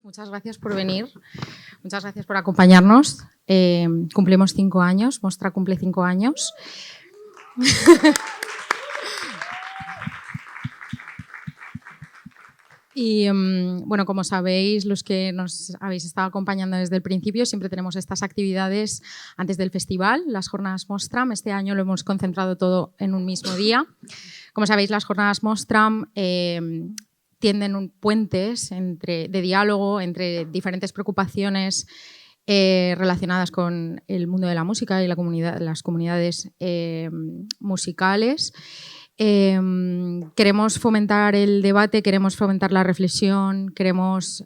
Muchas gracias por venir, muchas gracias por acompañarnos. Cumplimos 5 años, Mostra cumple 5 años. Y bueno, como sabéis, los que nos habéis estado acompañando desde el principio, siempre tenemos estas actividades antes del festival, las jornadas Mostra'm. Este año lo hemos concentrado todo en un mismo día. Como sabéis, las jornadas Mostra'm tienden puentes de diálogo entre diferentes preocupaciones relacionadas con el mundo de la música y las comunidades musicales. Queremos fomentar el debate, queremos fomentar la reflexión, queremos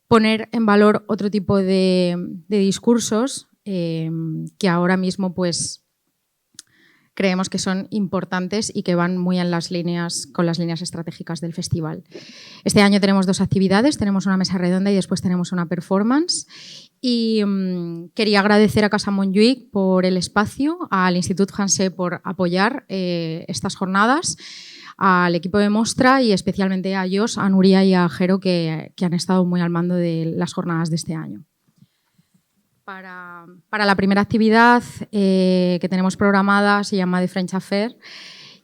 poner en valor otro tipo de discursos que ahora mismo pues creemos que son importantes y que van muy con las líneas estratégicas del festival. Este año tenemos 2 actividades, tenemos una mesa redonda y después tenemos una performance. Y quería agradecer a Casa Montjuïc por el espacio, al Institut Francés por apoyar estas jornadas, al equipo de Mostra y especialmente a Jos, a Nuria y a Jero que han estado muy al mando de las jornadas de este año. Para la primera actividad que tenemos programada se llama The French Affair.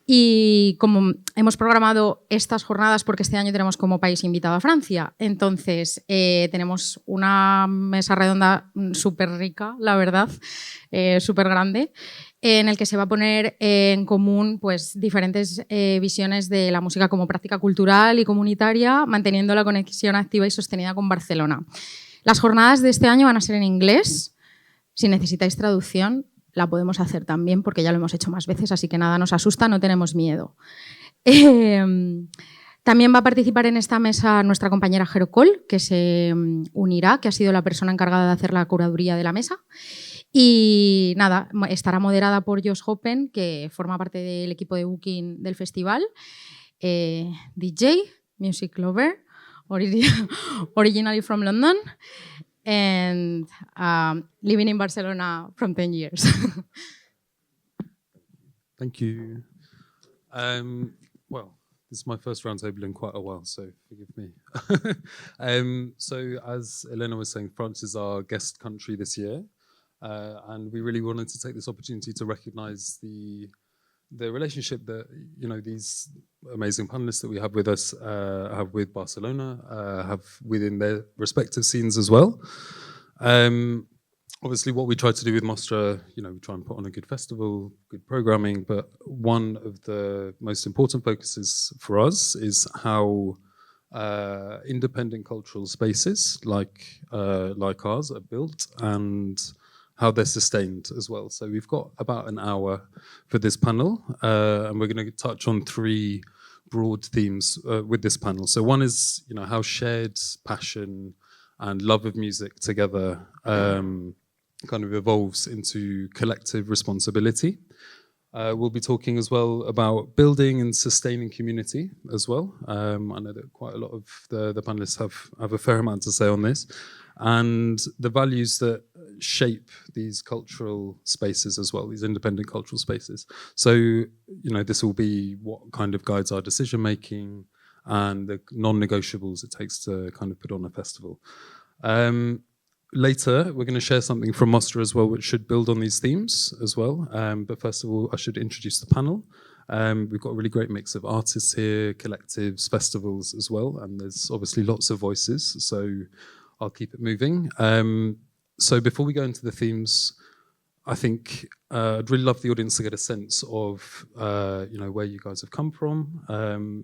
Y como hemos programado estas jornadas porque este año tenemos como país invitado a Francia, entonces tenemos una mesa redonda súper rica, la verdad, súper grande, en el que se va a poner en común pues, diferentes visiones de la música como práctica cultural y comunitaria, manteniendo la conexión activa y sostenida con Barcelona. Las jornadas de este año van a ser en inglés. Si necesitáis traducción, la podemos hacer también porque ya lo hemos hecho más veces, así que nada nos asusta, no tenemos miedo. También va a participar en esta mesa nuestra compañera Jero Col, que se unirá, que ha sido la persona encargada de hacer la curaduría de la mesa. Y nada, estará moderada por Josh Hoppen, que forma parte del equipo de booking del festival. DJ, music lover, originally from London. And living in Barcelona from 10 years. Thank you. Well, this is my first roundtable in quite a while, so forgive me. So as Elena was saying, France is our guest country this year, and we really wanted to take this opportunity to recognise the relationship that these amazing panelists that we have with us have with Barcelona, have within their respective scenes as well. Obviously, what we try to do with Mostra, we try and put on a good festival, good programming, but one of the most important focuses for us is how independent cultural spaces like ours are built and how they're sustained as well. So we've got about an hour for this panel, and we're going to touch on 3 broad themes with this panel. So one is, how shared passion and love of music together kind of evolves into collective responsibility. We'll be talking as well about building and sustaining community as well. I know that quite a lot of the panelists have a fair amount to say on this. And the values that shape these cultural spaces as well, these independent cultural spaces. So, this will be what kind of guides our decision making and the non-negotiables it takes to kind of put on a festival. Later, we're going to share something from Mostra as well, which should build on these themes as well. But first of all, I should introduce the panel. We've got a really great mix of artists here, collectives, festivals as well, and there's obviously lots of voices, so I'll keep it moving. So before we go into the themes, I think I'd really love the audience to get a sense of where you guys have come from.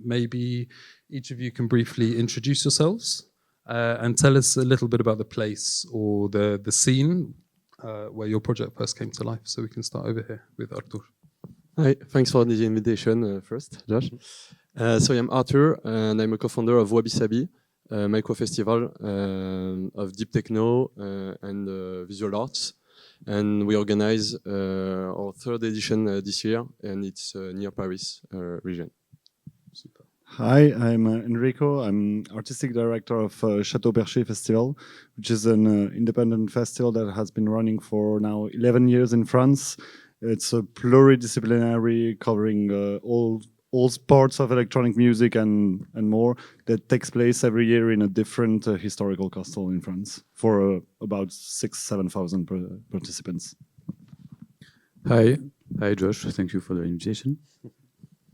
Maybe each of you can briefly introduce yourselves and tell us a little bit about the place or the scene where your project first came to life. So we can start over here with Artur. Hi, thanks for the invitation first, Josh. So I'm Artur, and I'm a co-founder of Wabi Sabi, a micro-festival of deep techno and visual arts. And we organize our 3rd edition this year, and it's near Paris region. Super. Hi, I'm Enrico. I'm artistic director of Château Perché Festival, which is an independent festival that has been running for now 11 years in France. It's a pluridisciplinary covering all all parts of electronic music and more that takes place every year in a different historical castle in France for about 6,000-7,000 participants. Hi, Josh. Thank you for the invitation.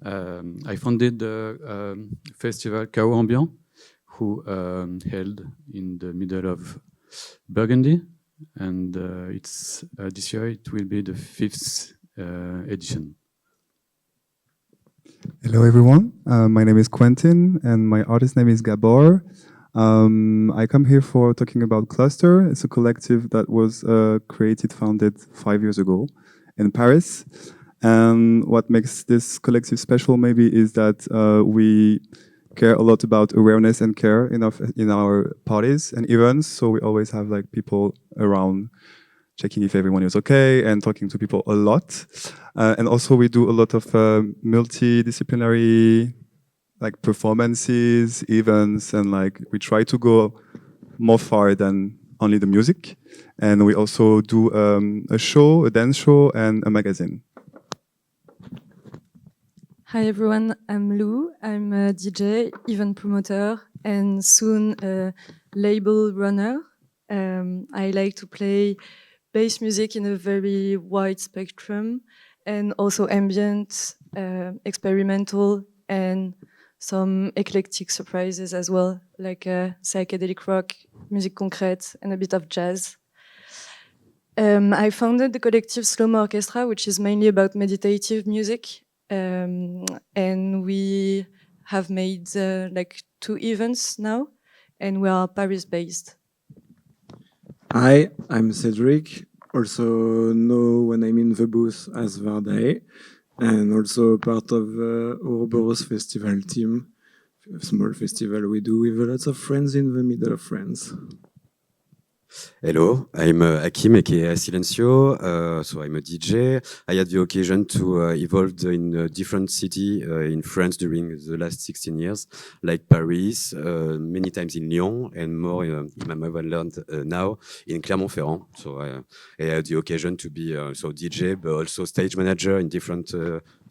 I founded the festival Chaos Ambiant, who held in the middle of Burgundy, and it's this year it will be the 5th edition. Hello, everyone. My name is Quentin, and my artist name is Gabor. I come here for talking about Cluster. It's a collective that was founded 5 years ago in Paris. And what makes this collective special maybe is that we care a lot about awareness and care in our parties and events. So we always have like people around checking if everyone is okay and talking to people a lot. And also we do a lot of multidisciplinary like performances, events, and like we try to go more far than only the music. And we also do a show, a dance show, and a magazine. Hi everyone, I'm Lou. I'm a DJ, event promoter, and soon a label runner. I like to play bass music in a very wide spectrum, and also ambient, experimental, and some eclectic surprises as well, like psychedelic rock, musique concrète, and a bit of jazz. I founded the collective Slow Mo Orchestra, which is mainly about meditative music. And we have made like 2 events now, and we are Paris-based. Hi, I'm Cedric, also known when I'm in the booth as Varday, and also part of the Ouroboros festival team, a small festival we do with lots of friends in the middle of France. Hello, I'm Hakim, aka Silencio. So I'm a DJ. I had the occasion to evolve in a different city in France during the last 16 years, like Paris, many times in Lyon, and more in my motherland now in Clermont-Ferrand. So I had the occasion to be so DJ, but also stage manager in different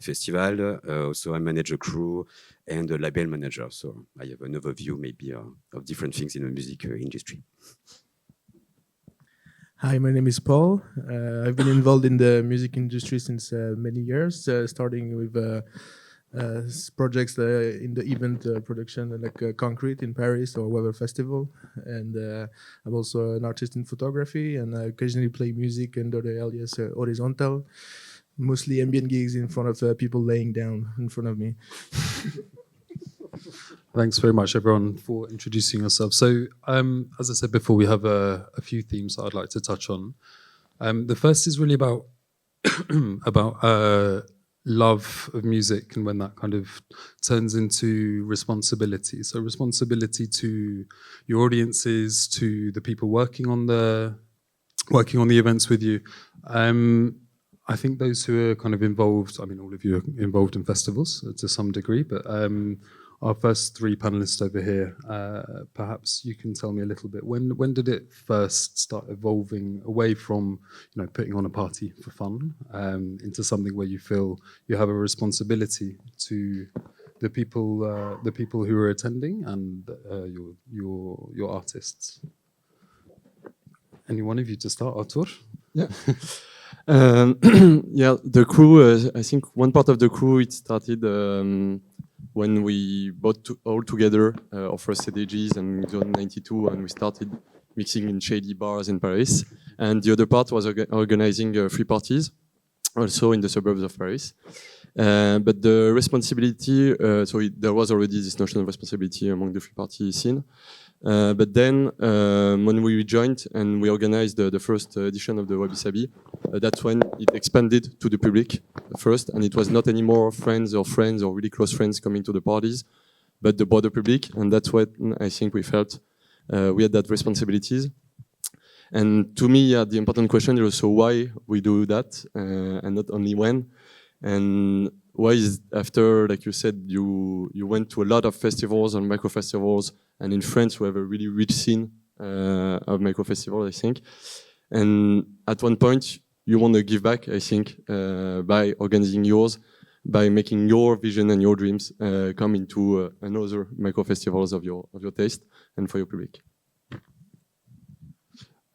festivals. Also I manage a crew and a label manager. So I have an overview maybe of different things in the music industry. Hi, my name is Paul. I've been involved in the music industry since many years, starting with projects in the event production, like Concrete in Paris or Weather Festival. And I'm also an artist in photography, and I occasionally play music under the alias Horizontal, mostly ambient gigs in front of people laying down in front of me. Thanks very much, everyone, for introducing yourself. So, as I said before, we have a few themes that I'd like to touch on. The first is really about love of music and when that kind of turns into responsibility. So, responsibility to your audiences, to the people working on the events with you. I think those who are kind of involved, I mean, all of you are involved in festivals to some degree, but our first 3 panelists over here, perhaps you can tell me a little bit. When did it first start evolving away from, putting on a party for fun into something where you feel you have a responsibility to the people who are attending and your artists? Any one of you to start, Artur? Yeah. Yeah, the crew. I think one part of the crew it started. When we bought all together our first CDGs in 1992, and we started mixing in shady bars in Paris. And the other part was organizing free parties, also in the suburbs of Paris. But the responsibility, there was already this notion of responsibility among the free party scene. But then when we rejoined and we organized the first edition of the Wabi Sabi, that's when it expanded to the public first, and it was not anymore friends or really close friends coming to the parties, but the broader public, and that's what I think we felt we had that responsibilities. And to me, the important question is also why we do that, and not only when. And why is after, like you said, you went to a lot of festivals and micro festivals, and in France we have a really rich scene of micro festivals, I think. And at one point you want to give back, I think, by organizing yours, by making your vision and your dreams come into another micro festivals of your taste and for your public.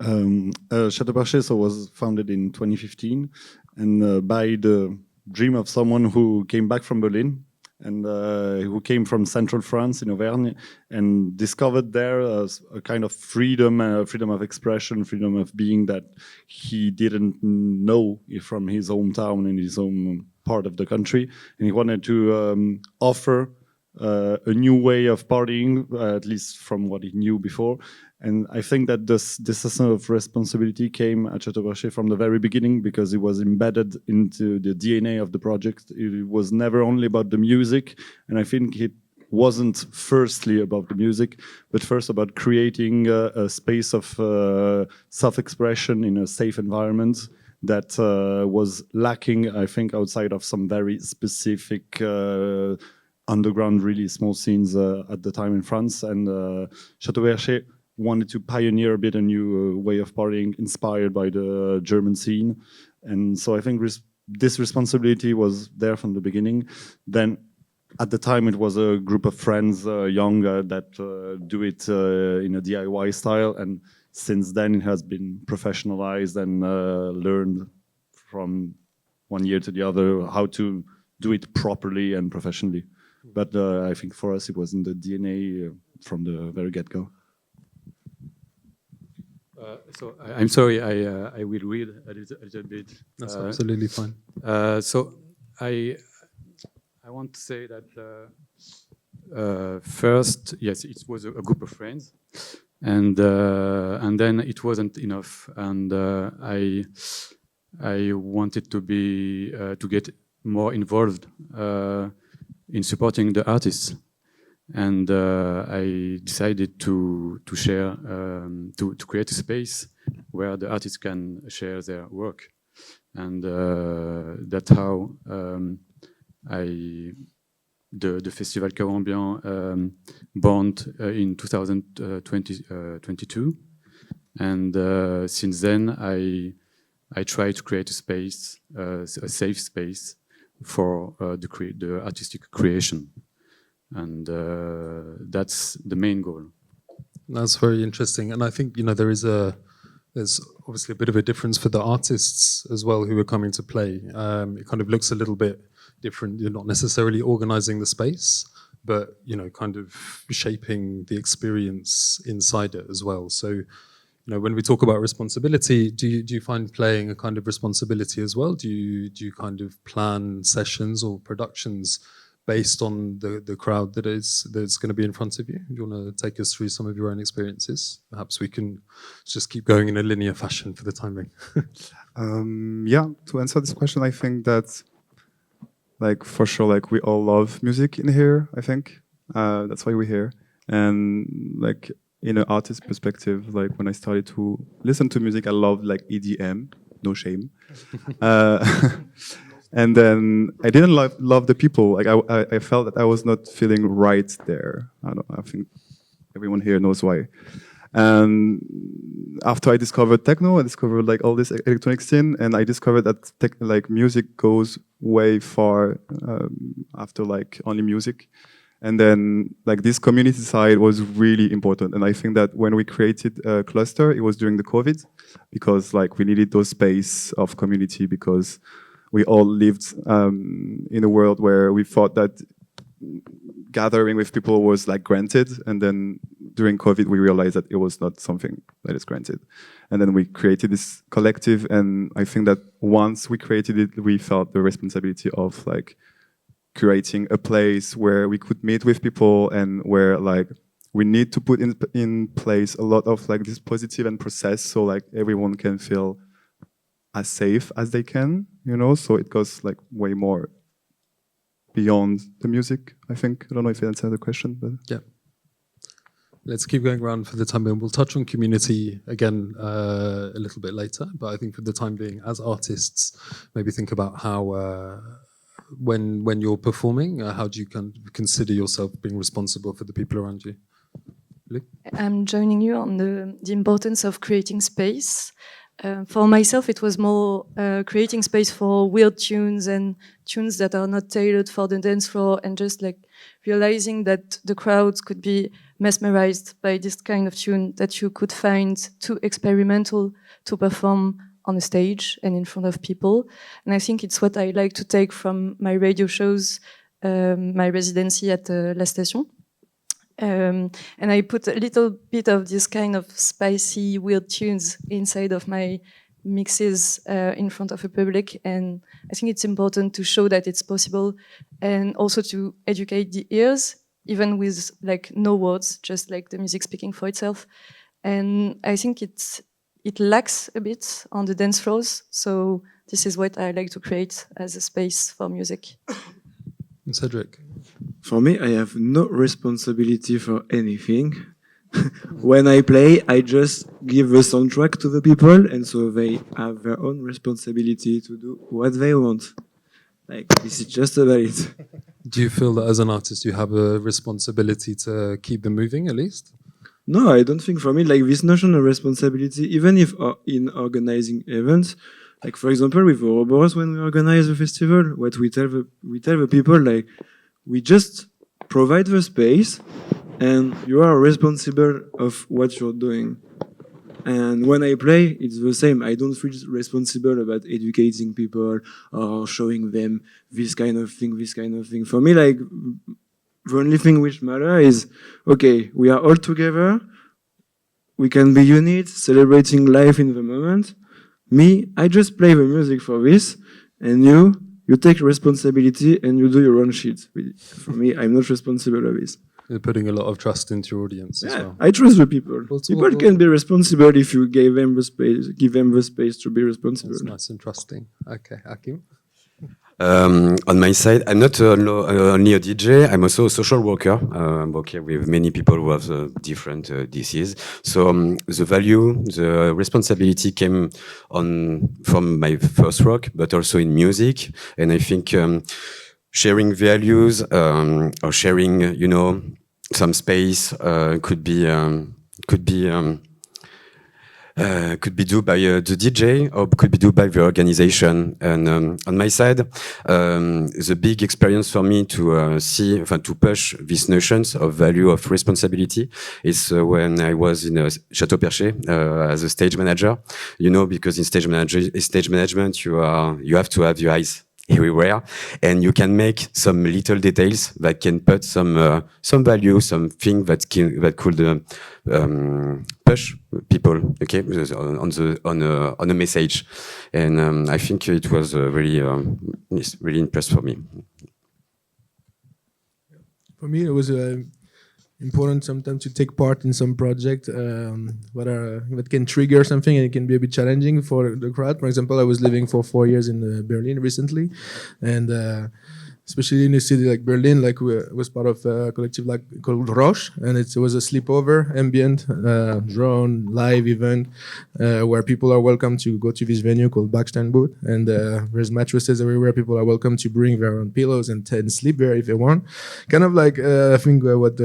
Chateau Perché was founded in 2015, and by the dream of someone who came back from Berlin and who came from central France in Auvergne and discovered there a kind of freedom of expression, freedom of being that he didn't know from his hometown in his own part of the country. And he wanted to offer a new way of partying, at least from what he knew before. And I think that this sense of responsibility came at Chateau Perché from the very beginning, because it was embedded into the DNA of the project. It was never only about the music, and I think it wasn't firstly about the music, but first about creating a space of self-expression in a safe environment that was lacking, I think, outside of some very specific underground, really small scenes at the time in France. And Chateau Perché wanted to pioneer a bit a new way of partying inspired by the German scene. And so I think this responsibility was there from the beginning. Then at the time it was a group of friends, young, that do it in a DIY style. And since then it has been professionalized and learned from one year to the other how to do it properly and professionally. But I think for us it was in the DNA from the very get-go. So I'm sorry, I will read a little bit. That's absolutely fine. So I want to say that first, yes, it was a group of friends, and then it wasn't enough, and I wanted to be to get more involved in supporting the artists. And I decided to share, to create a space where the artists can share their work, and that's how the festival Chaos Ambiant born in 2022, and since then I try to create a space, a safe space for the artistic creation. And that's the main goal. That's very interesting, and I think there's obviously a bit of a difference for the artists as well who are coming to play. It kind of looks a little bit different. You're not necessarily organizing the space, but kind of shaping the experience inside it as well. So, when we talk about responsibility, do you find playing a kind of responsibility as well? Do you kind of plan sessions or productions based on the crowd that's going to be in front of you? Do you want to take us through some of your own experiences? Perhaps we can just keep going in a linear fashion for the time being. Yeah, to answer this question, I think that, for sure, we all love music in here, I think. That's why we're here. And, in an artist perspective, when I started to listen to music, I loved, EDM, no shame. And then I didn't love the people. I felt that I was not feeling right there. I think everyone here knows why. And after I discovered techno, I discovered all this electronic scene, and I discovered that music goes way far after only music. And then this community side was really important. And I think that when we created a cluster, it was during the COVID, because we needed those space of community, because we all lived in a world where we thought that gathering with people was granted, and then during COVID we realized that it was not something that is granted. And then we created this collective, and I think that once we created it, we felt the responsibility of creating a place where we could meet with people, and where we need to put in place a lot of this positive and process, so everyone can feel as safe as they can, so it goes way more beyond the music, I think. I don't know if you answered the question, but yeah. Let's keep going around for the time being. We'll touch on community again a little bit later, but I think for the time being, as artists, maybe think about how, when you're performing, how do you consider yourself being responsible for the people around you? Luc? I'm joining you on the importance of creating space. For myself, it was more creating space for weird tunes and tunes that are not tailored for the dance floor, and just like realizing that the crowds could be mesmerized by this kind of tune that you could find too experimental to perform on a stage and in front of people. And I think it's what I like to take from my radio shows, my residency at La Station. And I put a little bit of this kind of spicy, weird tunes inside of my mixes in front of a public. And I think it's important to show that it's possible, and also to educate the ears, even with like no words, just like the music speaking for itself. And I think it lacks a bit on the dance floors. So this is what I like to create as a space for music. And Cedric? For me, I have no responsibility for anything. When I play, I just give the soundtrack to the people, and so they have their own responsibility to do what they want. Like, this is just about it. Do you feel that as an artist you have a responsibility to keep them moving at least? No, I don't think for me, like this notion of responsibility, even if in organizing events, like for example with Ouroboros, when we organize a festival, what we tell the people, like, we just provide the space and you are responsible of what you're doing. And when I play, it's the same. I don't feel responsible about educating people or showing them this kind of thing. For me, like, the only thing which matters is, okay, we are all together. We can be unit, celebrating life in the moment. Me, I just play the music for this, and you take responsibility and you do your own shit. For me, I'm not responsible of this. You're putting a lot of trust into your audience as well. I trust the people. People can be responsible if you give them the space to be responsible. That's nice and trusting. Okay, Hakim? On my side, I'm not only a DJ, I'm also a social worker. I'm working with many people who have different diseases. So the value, the responsibility came from my first work, but also in music. And I think sharing values or sharing, some space could be done by the DJ or could be done by the organization. And on my side, the big experience for me to push these notions of value of responsibility is when I was in Château Perché as a stage manager. Because in stage management, you have to have your eyes everywhere, and you can make some little details that can put some value, something that could push people, okay, on a message, and I think it was really impressed for me. For me, it was important sometimes to take part in some project that can trigger something, and it can be a bit challenging for the crowd. For example, I was living for 4 years in Berlin recently, and especially in a city like Berlin, like was part of a collective called Roche, and it was a sleepover, ambient, drone, live event, where people are welcome to go to this venue called Backsteinboot, and there's mattresses everywhere. People are welcome to bring their own pillows and sleep there if they want. Kind of like, I think what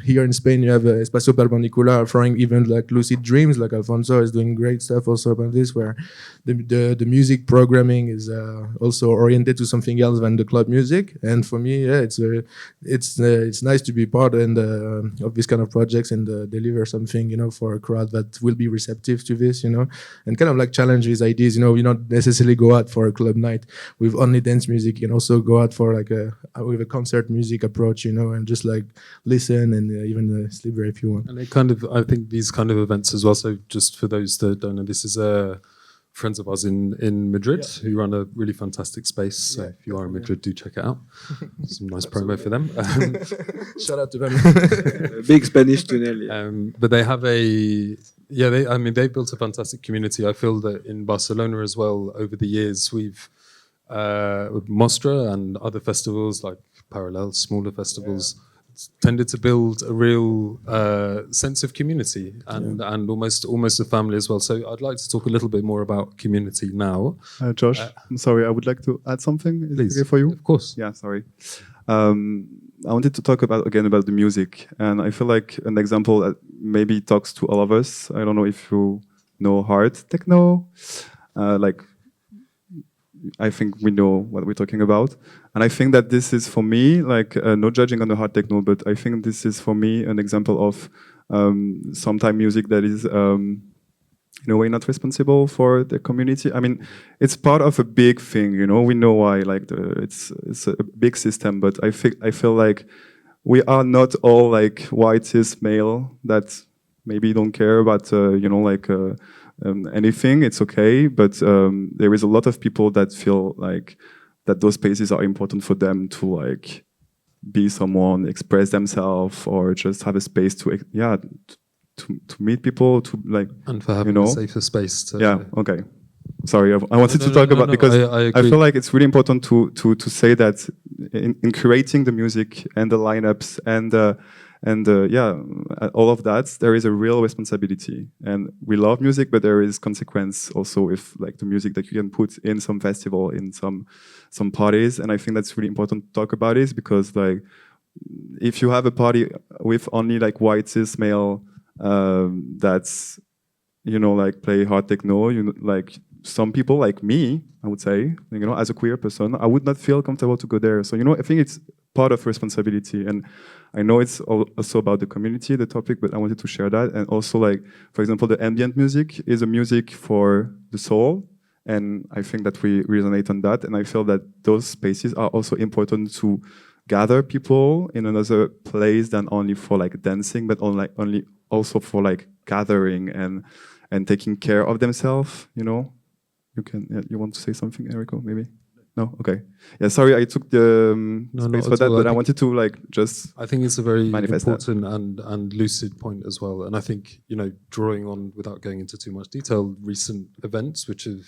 here in Spain you have Espacio Perpendicular offering event like Lucid Dreams, like Alfonso is doing great stuff also about this, where the music programming is also oriented to something else than the club music. And for me, it's nice to be part of this kind of projects and deliver something, for a crowd that will be receptive to this, and kind of like challenge these ideas. You not necessarily go out for a club night with only dance music. You can also go out for like with a concert music approach, and just like listen and even sleep there if you want. And I think these kind of events as well. So just for those that don't know, this is friends of ours in Madrid who run a really fantastic space. So if you are in Madrid, do check it out. Some nice promo for them. Shout out to them. Big Spanish tunnel. But they have they've built a fantastic community. I feel that in Barcelona as well, over the years, we've Mostra and other festivals like Parallel, smaller festivals, tended to build a real sense of community and almost a family as well. So I'd like to talk a little bit more about community now. Josh, I'm sorry, I would like to add something. Is it okay for you? Of course. Yeah, sorry. I wanted to talk about the music, and I feel like an example that maybe talks to all of us. I don't know if you no hard techno. Like, I think we know what we're talking about. And I think that this is for me, like, no judging on the hard techno, but I think this is for me an example of sometimes music that is in a way not responsible for the community. I mean, it's part of a big thing, you know, we know why, like it's a big system, but I feel like we are not all like white cis male that maybe don't care about, you know, like anything, it's okay. But there is a lot of people that feel like that those spaces are important for them to like be someone, express themselves, or just have a space to, yeah, to meet people, to like, and for having, you know, a safer space to, yeah, okay. Sorry, I wanted to talk about, because I feel like it's really important to say that in creating the music and the lineups and yeah, all of that, there is a real responsibility. And we love music, but there is consequence also with like the music that you can put in some festival, in some parties. And I think that's really important to talk about it, because like if you have a party with only like white cis male that's, you know, like play hard techno, you know, like some people like me, I would say, you know, as a queer person, I would not feel comfortable to go there. So, you know, I think it's part of responsibility. And I know it's also about the community, the topic, but I wanted to share that. And also, like, for example, the ambient music is a music for the soul. And I think that we resonate on that. And I feel that those spaces are also important to gather people in another place than only for like dancing, but only also for like gathering and taking care of themselves, you know. You can, yeah, you want to say something, Eriko, maybe? No? Okay. Yeah, sorry, I took the space for that, but I wanted to like just I think it's a very important and lucid point as well. And I think, you know, drawing on, without going into too much detail, recent events which have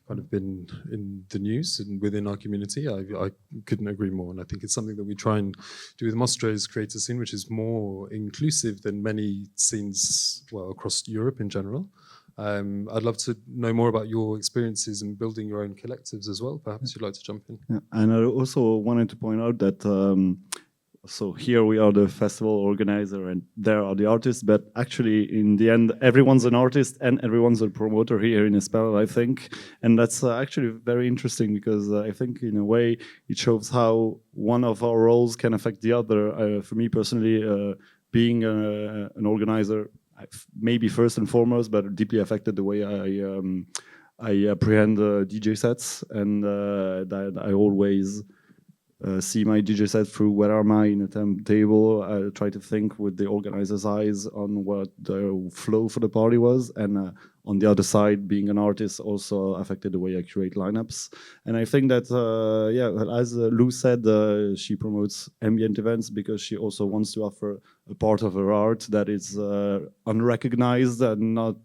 kind of been in the news and within our community, I couldn't agree more. And I think it's something that we try and do with Mostra, is create a scene which is more inclusive than many scenes, well, across Europe in general. I'd love to know more about your experiences in building your own collectives as well. Perhaps you'd like to jump in. Yeah. And I also wanted to point out that so here we are the festival organizer and there are the artists, but actually in the end everyone's an artist and everyone's a promoter here in Espel, I think. And that's actually very interesting, because I think in a way it shows how one of our roles can affect the other. For me personally, being an organizer, maybe first and foremost, but deeply affected the way I apprehend DJ sets, and that I always see my DJ set through where am I in a timetable. I try to think with the organizer's eyes on what the flow for the party was, and on the other side, being an artist also affected the way I curate lineups. And I think that, yeah, as Lou said, she promotes ambient events because she also wants to offer a part of her art that is unrecognized, and not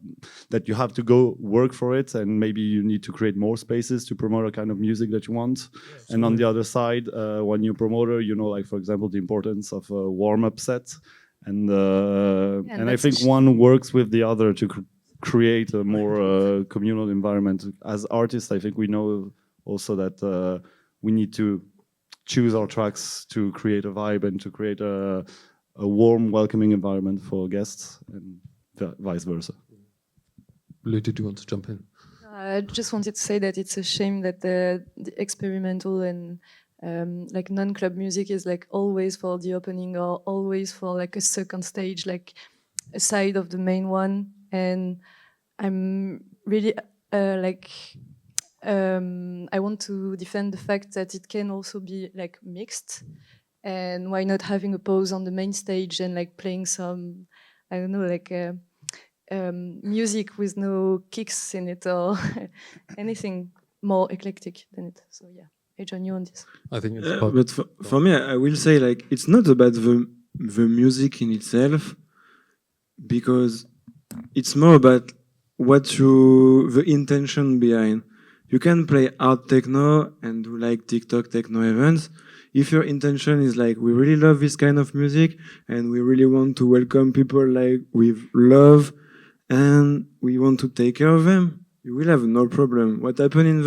that you have to go work for it, and maybe you need to create more spaces to promote a kind of music that you want. Yeah, and on the other side, when you're a promoter, you know, like for example, the importance of a warm-up set, and I think one works with the other to create a more communal environment. As artists, I think we know also that we need to choose our tracks to create a vibe and to create a warm, welcoming environment for guests, and vice versa. Lou, did you want to jump in? I just wanted to say that it's a shame that the experimental and like non-club music is like always for the opening, or always for like a second stage, like a side of the main one. And I'm really I want to defend the fact that it can also be like mixed. And why not having a pause on the main stage and like playing some, I don't know, like music with no kicks in it, or anything more eclectic than it. So yeah, I join you on this. I think it's but for me, I will say like it's not about the music in itself, because it's more about the intention behind. You can play art techno and do like TikTok techno events. If your intention is like, we really love this kind of music and we really want to welcome people like with love and we want to take care of them, you will have no problem. What happened in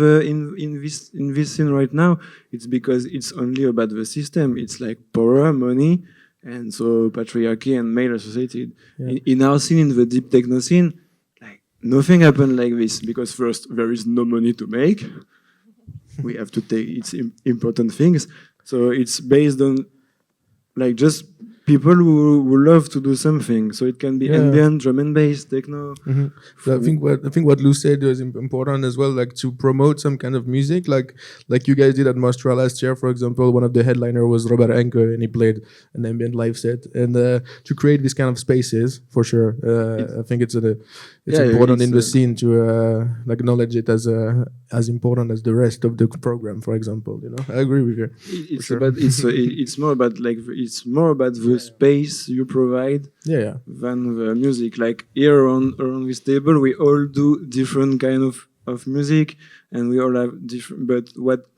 this scene right now, it's because it's only about the system. It's like power, money, and so patriarchy and male associated. Yeah. In our scene, in the deep techno scene, like nothing happened like this because first there is no money to make. We have to take its important things. So it's based on like just people who love to do something. So it can be ambient, drum and bass, techno. So I think what Lou said was important as well, like to promote some kind of music, like you guys did at Mostra'm last year, for example. One of the headliner was Robert Enke, and he played an ambient live set, and to create these kind of spaces for sure. I think it's important in the scene to acknowledge it as important as the rest of the program. For example, you know, I agree with you. It's more about the space you provide than the music. Like here around this table, we all do different kind of music, and we all have different. But what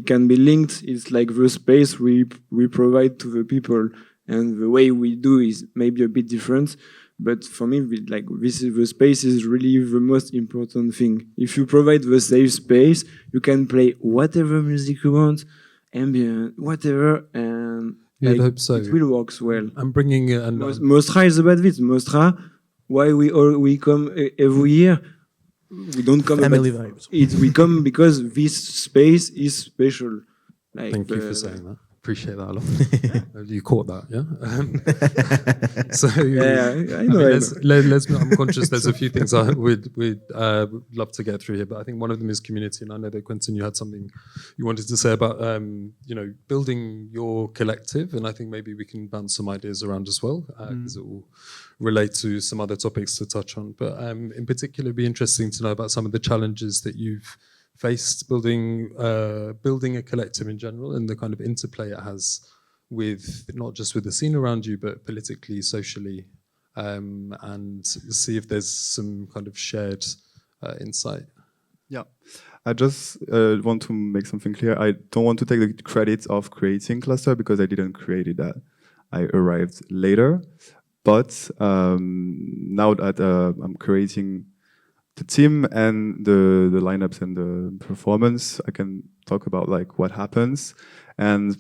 can be linked is like the space we provide to the people, and the way we do is maybe a bit different. But for me, the space is really the most important thing. If you provide the safe space, you can play whatever music you want, ambient, whatever, and You'd hope so. it will work well. I'm bringing it. Mostra'm is about this. Mostra'm, why we come every year? We don't come. Family vibes. We come because this space is special. Like, Thank you for saying that. Appreciate that a lot. You caught that, yeah? So I know. I'm conscious there's a few things I would love to get through here, but I think one of them is community, and I know that Quentin, you had something you wanted to say about building your collective, and I think maybe we can bounce some ideas around as well, because it will relate to some other topics to touch on. But in particular, it'd be interesting to know about some of the challenges that you've faced building a collective in general, and the kind of interplay it has with not just with the scene around you, but politically, socially, and see if there's some kind of shared insight. Yeah, I just want to make something clear. I don't want to take the credit of creating Cluster because I didn't create it. That I arrived later, but now that I'm creating the team and the lineups and the performance, I can talk about like what happens. And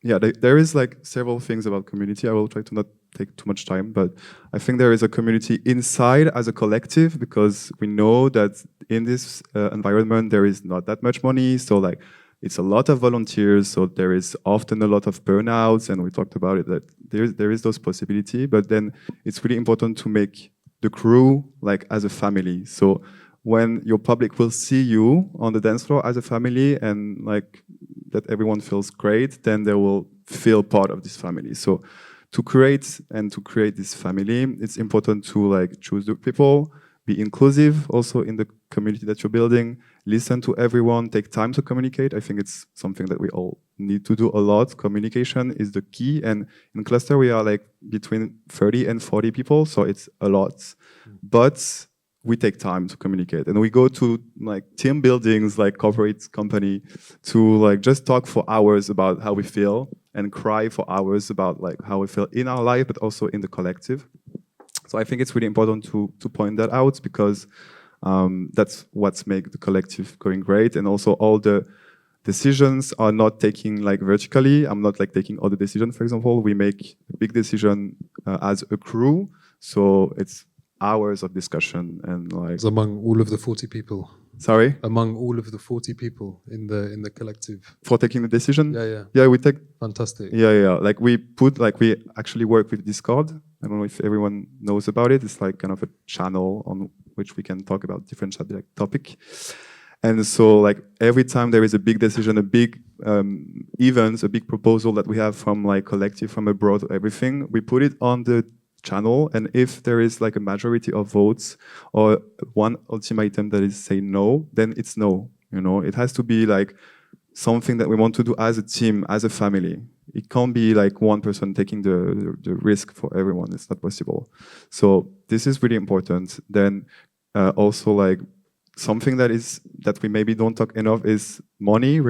yeah, there is like several things about community. I will try to not take too much time, but I think there is a community inside as a collective, because we know that in this environment there is not that much money. So like it's a lot of volunteers, so there is often a lot of burnouts, and we talked about it, that there is those possibility, but then it's really important to make the crew like as a family. So when your public will see you on the dance floor as a family, and like that everyone feels great, then they will feel part of this family. So to create this family, it's important to like choose the people, be inclusive also in the community that you're building, listen to everyone, take time to communicate. I think it's something that we all need to do a lot. Communication is the key. And in Cluster, we are like between 30 and 40 people, so it's a lot. But we take time to communicate. And we go to like team buildings, like corporate company, to like just talk for hours about how we feel, and cry for hours about like how we feel in our life, but also in the collective. So I think it's really important to point that out, because that's what's make the collective going great. And also all the decisions are not taking like vertically. I'm not like taking all the decisions, for example. We make a big decision as a crew. So it's hours of discussion and like... It's among all of the 40 people. Sorry? Among all of the 40 people in the collective. For taking the decision? Yeah. Yeah, we take... Fantastic. Yeah. Like we actually work with Discord. I don't know if everyone knows about it. It's like kind of a channel on which we can talk about different topic. And so like every time there is a big decision, a big event, a big proposal that we have from like collective, from abroad, everything, we put it on the channel. And if there is like a majority of votes or one ultimatum that is say no, then it's no. You know, it has to be like something that we want to do as a team, as a family. It can't be like one person taking the risk for everyone. It's not possible. So this is really important. Then also like something that we maybe don't talk enough is money,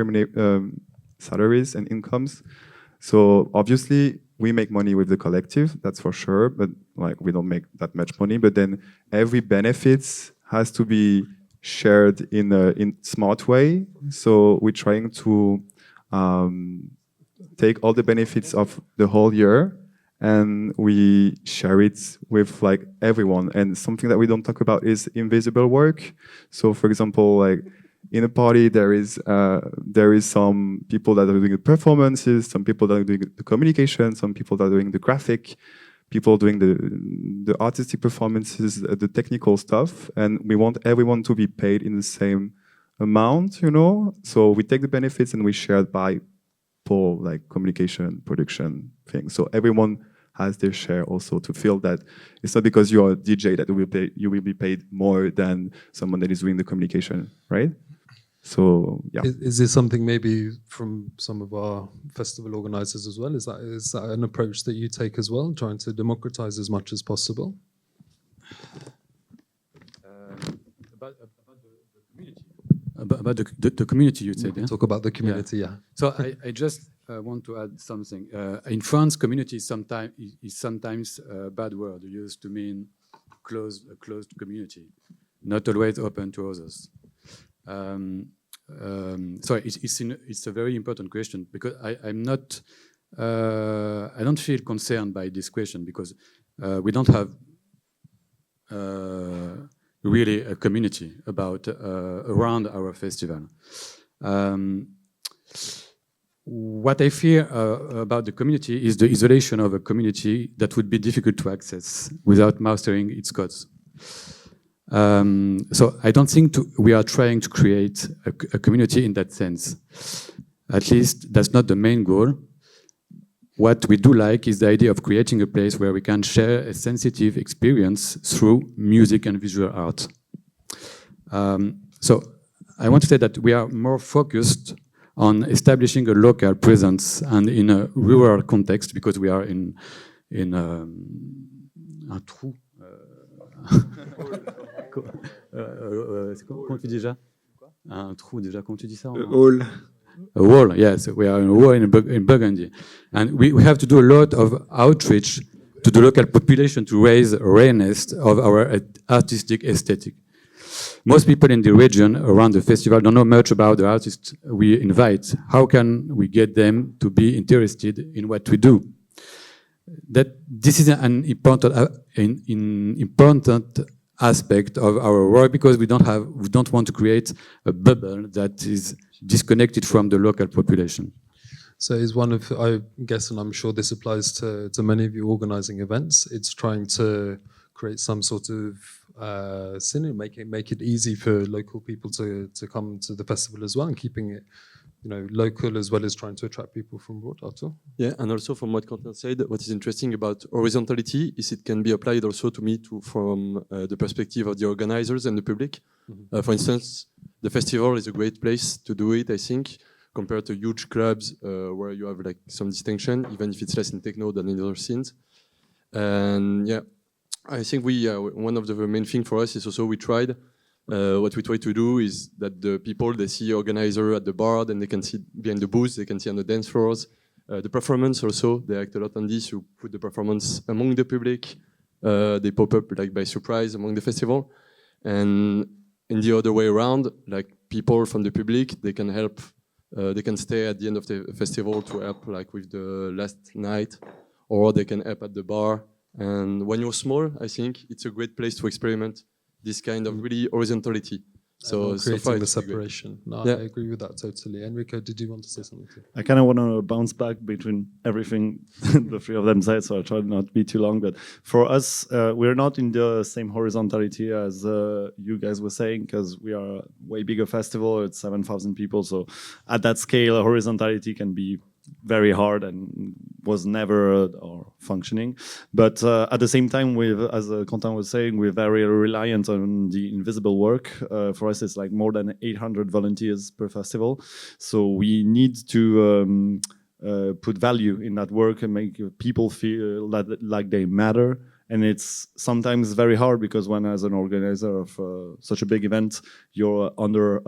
salaries and incomes. So obviously we make money with the collective, that's for sure, but like we don't make that much money. But then every benefits has to be shared in a smart way. So we're trying to take all the benefits of the whole year and we share it with like everyone. And something that we don't talk about is invisible work. So for example, like in a party, there is some people that are doing the performances, some people that are doing the communication, some people that are doing the graphic, people doing the artistic performances, the technical stuff, and we want everyone to be paid in the same amount, you know? So we take the benefits and we share it by for like communication, production things. So everyone has their share also, to feel that it's not because you're a DJ that you will be paid more than someone that is doing the communication, right? So yeah. Is this something maybe from some of our festival organizers as well? Is that an approach that you take as well, trying to democratize as much as possible? About the community, you said, yeah? Talk about the community, yeah. So I just want to add something. In France, community is sometimes a bad word used to mean a closed community, not always open to others. So it's a very important question, because I don't feel concerned by this question, because we don't have really a community around our festival. What I fear about the community is the isolation of a community that would be difficult to access without mastering its codes. So I don't think we are trying to create a community in that sense. At least that's not the main goal. What we do like is the idea of creating a place where we can share a sensitive experience through music and visual art. So I want to say that we are more focused on establishing a local presence and in a rural context, because we are in un trou. Comment tu dis déjà? Un trou déjà, comment tu dis ça? Hall. A wall, yes. We are in a wall in Burgundy. And we have to do a lot of outreach to the local population to raise awareness of our artistic aesthetic. Most people in the region around the festival don't know much about the artists we invite. How can we get them to be interested in what we do? This is an important aspect of our work, because we don't want to create a bubble that is disconnected from the local population. So is one of, I guess, and I'm sure this applies to many of you organizing events, it's trying to create some sort of synergy, make it easy for local people to come to the festival as well, and keeping it, you know, local as well as trying to attract people from abroad, Arthur? Yeah, and also from what Quentin said, what is interesting about horizontality is it can be applied also from the perspective of the organizers and the public. Mm-hmm. For instance, the festival is a great place to do it, I think, compared to huge clubs where you have like some distinction, even if it's less in techno than in other scenes. And yeah, I think one of the main things for us is also what we try to do is that the people, they see organizer at the bar, then they can see behind the booth, they can see on the dance floors. The performance also, they act a lot on this, you put the performance among the public, they pop up like by surprise among the festival. And in the other way around, like people from the public, they can help, they can stay at the end of the festival to help like with the last night, or they can help at the bar. And when you're small, I think it's a great place to experiment this kind of really horizontality. So creating the separation. No, yeah. I agree with that totally. Enrico, did you want to say something too? I kind of want to bounce back between everything the three of them said, so I'll try not to be too long. But for us, we're not in the same horizontality as you guys were saying, because we are a way bigger festival. It's 7,000 people. So at that scale, horizontality can be very hard and was never functioning. But at the same time, as Quentin was saying, we're very reliant on the invisible work. For us, it's like more than 800 volunteers per festival. So we need to put value in that work and make people feel like they matter. And it's sometimes very hard, because when as an organizer of such a big event, you're under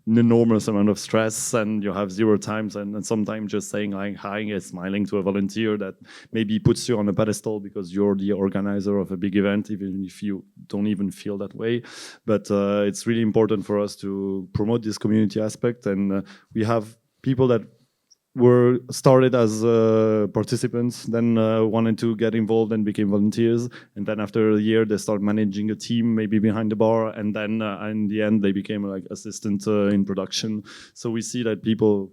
an enormous amount of stress and you have zero times, and sometimes just saying like hi and smiling to a volunteer that maybe puts you on a pedestal because you're the organizer of a big event, even if you don't even feel that way. But it's really important for us to promote this community aspect, and we have people that were started as participants, then wanted to get involved and became volunteers. And then after a year, they start managing a team, maybe behind the bar. And then in the end, they became like assistant in production. So we see that people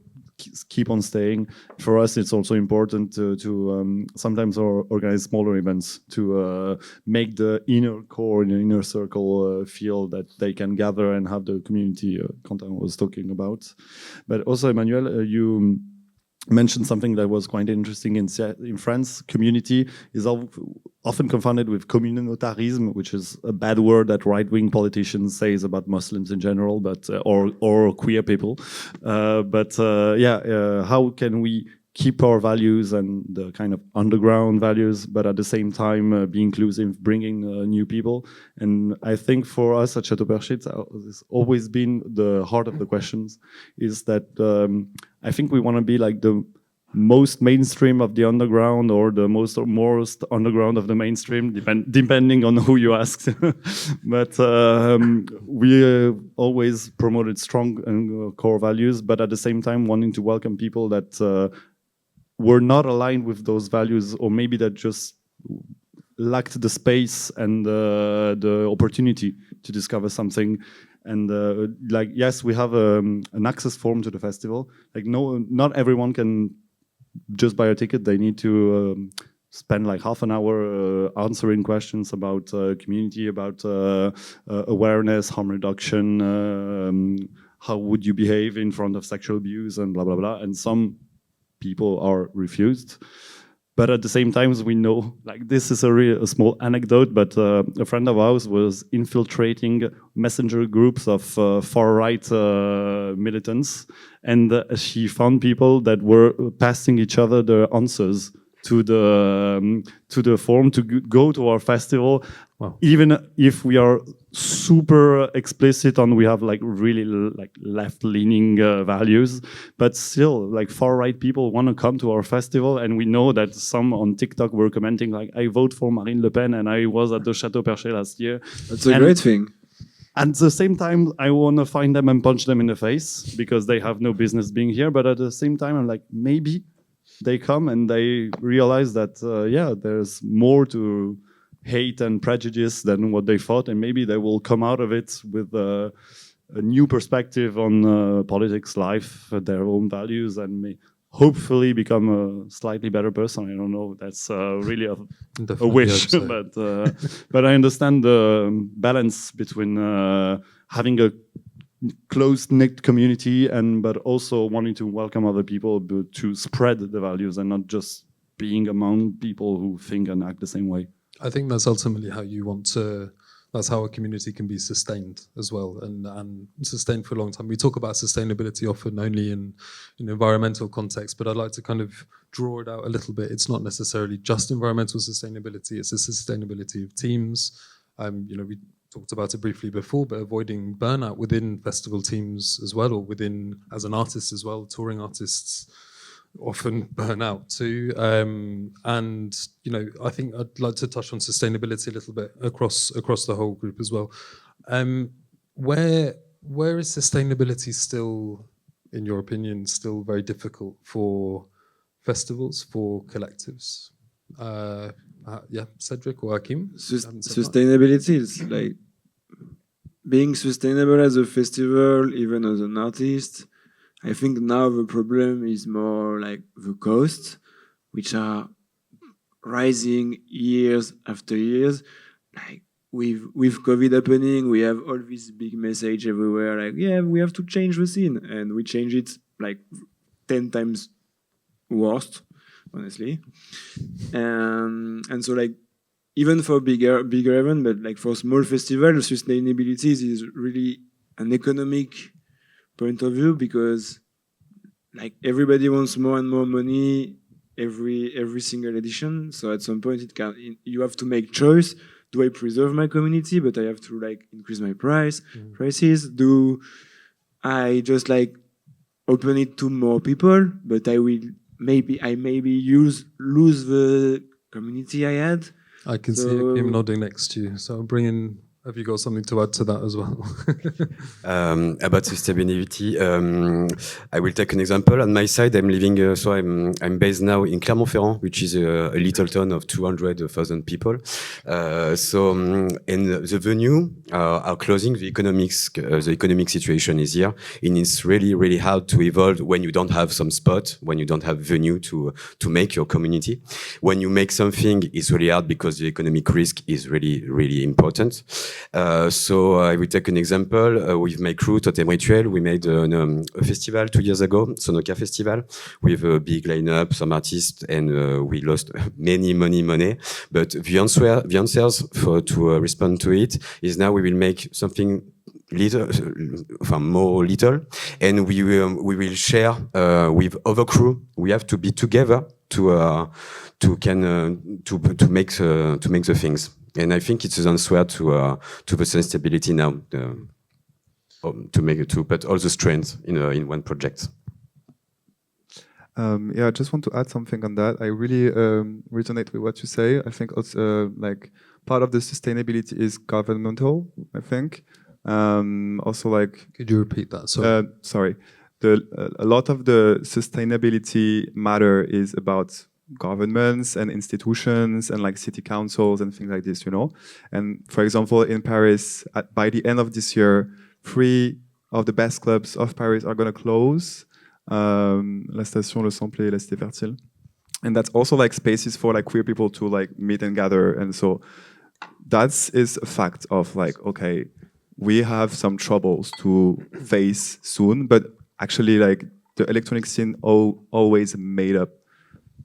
keep on staying. For us, it's also important to sometimes organize smaller events to make the inner core, the inner circle feel that they can gather and have the community Quentin was talking about. But also, Emmanuel, you mentioned something that was quite interesting in France. Community is often confounded with communautarism, which is a bad word that right-wing politicians say about Muslims in general, but or queer people. How can we keep our values and the kind of underground values, but at the same time be inclusive, bringing new people? And I think for us at Château Perché, it's always been the heart of the questions, is that I think we want to be like the most mainstream of the underground or the most underground of the mainstream, depending on who you ask. But we always promoted strong and core values, but at the same time wanting to welcome people that were not aligned with those values, or maybe that just lacked the space and the opportunity to discover something. And yes, we have an access form to the festival. Like not everyone can just buy a ticket. They need to spend like half an hour answering questions about community, about awareness, harm reduction, how would you behave in front of sexual abuse, and blah, blah, blah. And some people are refused. But at the same time, we know, like, this is a small anecdote, but a friend of ours was infiltrating messenger groups of far-right militants, and she found people that were passing each other their answers to the forum to go to our festival. Wow. Even if we are super explicit on, we have like really like left-leaning values, but still like far-right people want to come to our festival, and we know that some on TikTok were commenting like, I vote for Marine Le Pen and I was at the Château Perché last year. That's a great thing. At the same time, I want to find them and punch them in the face because they have no business being here. But at the same time, I'm like, maybe they come and they realize that, there's more to hate and prejudice than what they thought, and maybe they will come out of it with a new perspective on politics, life, their own values, and may hopefully become a slightly better person. I don't know, that's really a wish, so. But I understand the balance between having a close-knit community but also wanting to welcome other people, but to spread the values and not just being among people who think and act the same way. I think that's ultimately how you want to, that's how a community can be sustained as well, and sustained for a long time. We talk about sustainability often only in environmental context, but I'd like to kind of draw it out a little bit. It's not necessarily just environmental sustainability, it's the sustainability of teams. We talked about it briefly before, but avoiding burnout within festival teams as well, or within, as an artist as well, touring artists often burn out too. I think I'd like to touch on sustainability a little bit across the whole group as well. Where is sustainability still, in your opinion, still very difficult for festivals, for collectives? Cedric or Hakim? Sustainability is like being sustainable as a festival, even as an artist. I think now the problem is more like the costs, which are rising years after years. Like with COVID happening, we have all this big message everywhere, like, yeah, we have to change the scene, and we change it like 10 times worse, honestly. And so like even for bigger event, but like for small festivals, sustainability is really an economic point of view, because like everybody wants more and more money every single edition. So at some point you have to make choice. Do I preserve my community, but I have to like increase my prices? Do I just like open it to more people, but I maybe lose the community I had? I can see him nodding next to you. So I'm bringing Have you got something to add to that as well? About sustainability, I will take an example. On my side, I'm living, I'm based now in Clermont-Ferrand, which is a little town of 200,000 people. And the venue are closing. The economic situation is here, and it's really, really hard to evolve when you don't have some spot, when you don't have venue to make your community. When you make something, it's really hard because the economic risk is really, really important. So I will take an example with my crew, Totem Rituel. We made a festival 2 years ago, Sonoka Festival, with a big lineup, some artists, and we lost many money. But the answers to respond to it is now we will make something more little, and we will share with other crew. We have to be together to make the things. And I think it's an answer to the sustainability now, to put all the strengths in one project. Yeah, I just want to add something on that. I really resonate with what you say. I think also like part of the sustainability is governmental, I think. Also, like, could you repeat that? Sorry. Sorry. A lot of the sustainability matter is about governments and institutions and like city councils and things like this, you know. And for example, in Paris, by the end of this year, 3 of the best clubs of Paris are going to close. La Station, Le Samplé, La Cité Fertile. And that's also like spaces for like queer people to like meet and gather. And so that is a fact of like, okay, we have some troubles to face soon, but actually like the electronic scene always made up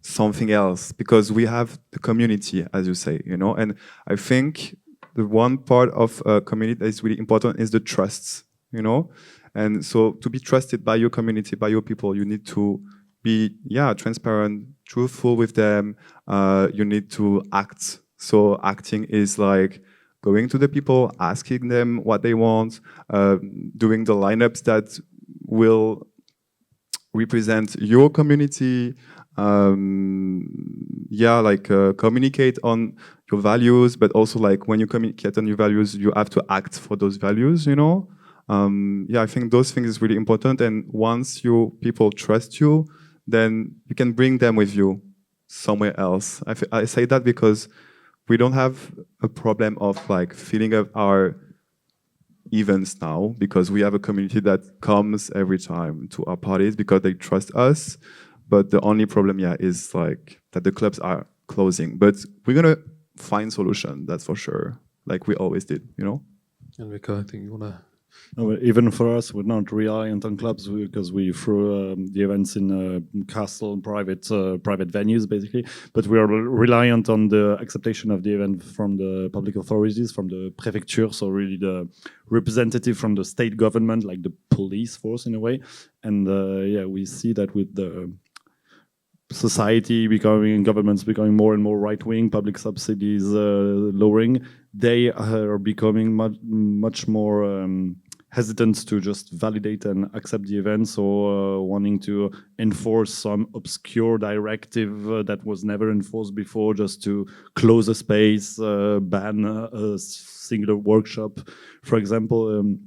something else because we have the community, as you say, you know. And I think the one part of a community that is really important is the trust, you know. And so to be trusted by your community, by your people, you need to be, transparent, truthful with them. You need to act. So acting is like going to the people, asking them what they want, doing the lineups that will represent your community. Communicate on your values, but also like when you communicate on your values, you have to act for those values, you know. I think those things is really important. And once your people trust you, then you can bring them with you somewhere else. I say that because we don't have a problem of like filling up our events now because we have a community that comes every time to our parties because they trust us. But the only problem, is like that the clubs are closing. But we're gonna find solution, that's for sure, like we always did, you know. Enrico, I think you wanna. No, even for us, we're not reliant on clubs because we throw the events in castle, private venues, basically. But we are reliant on the acceptation of the event from the public authorities, from the prefecture, so really the representative from the state government, like the police force in a way. And we see that with the society governments becoming more and more right-wing, public subsidies lowering, they are becoming much more hesitant to just validate and accept the events, or wanting to enforce some obscure directive that was never enforced before, just to close a space, ban a singular workshop. For example,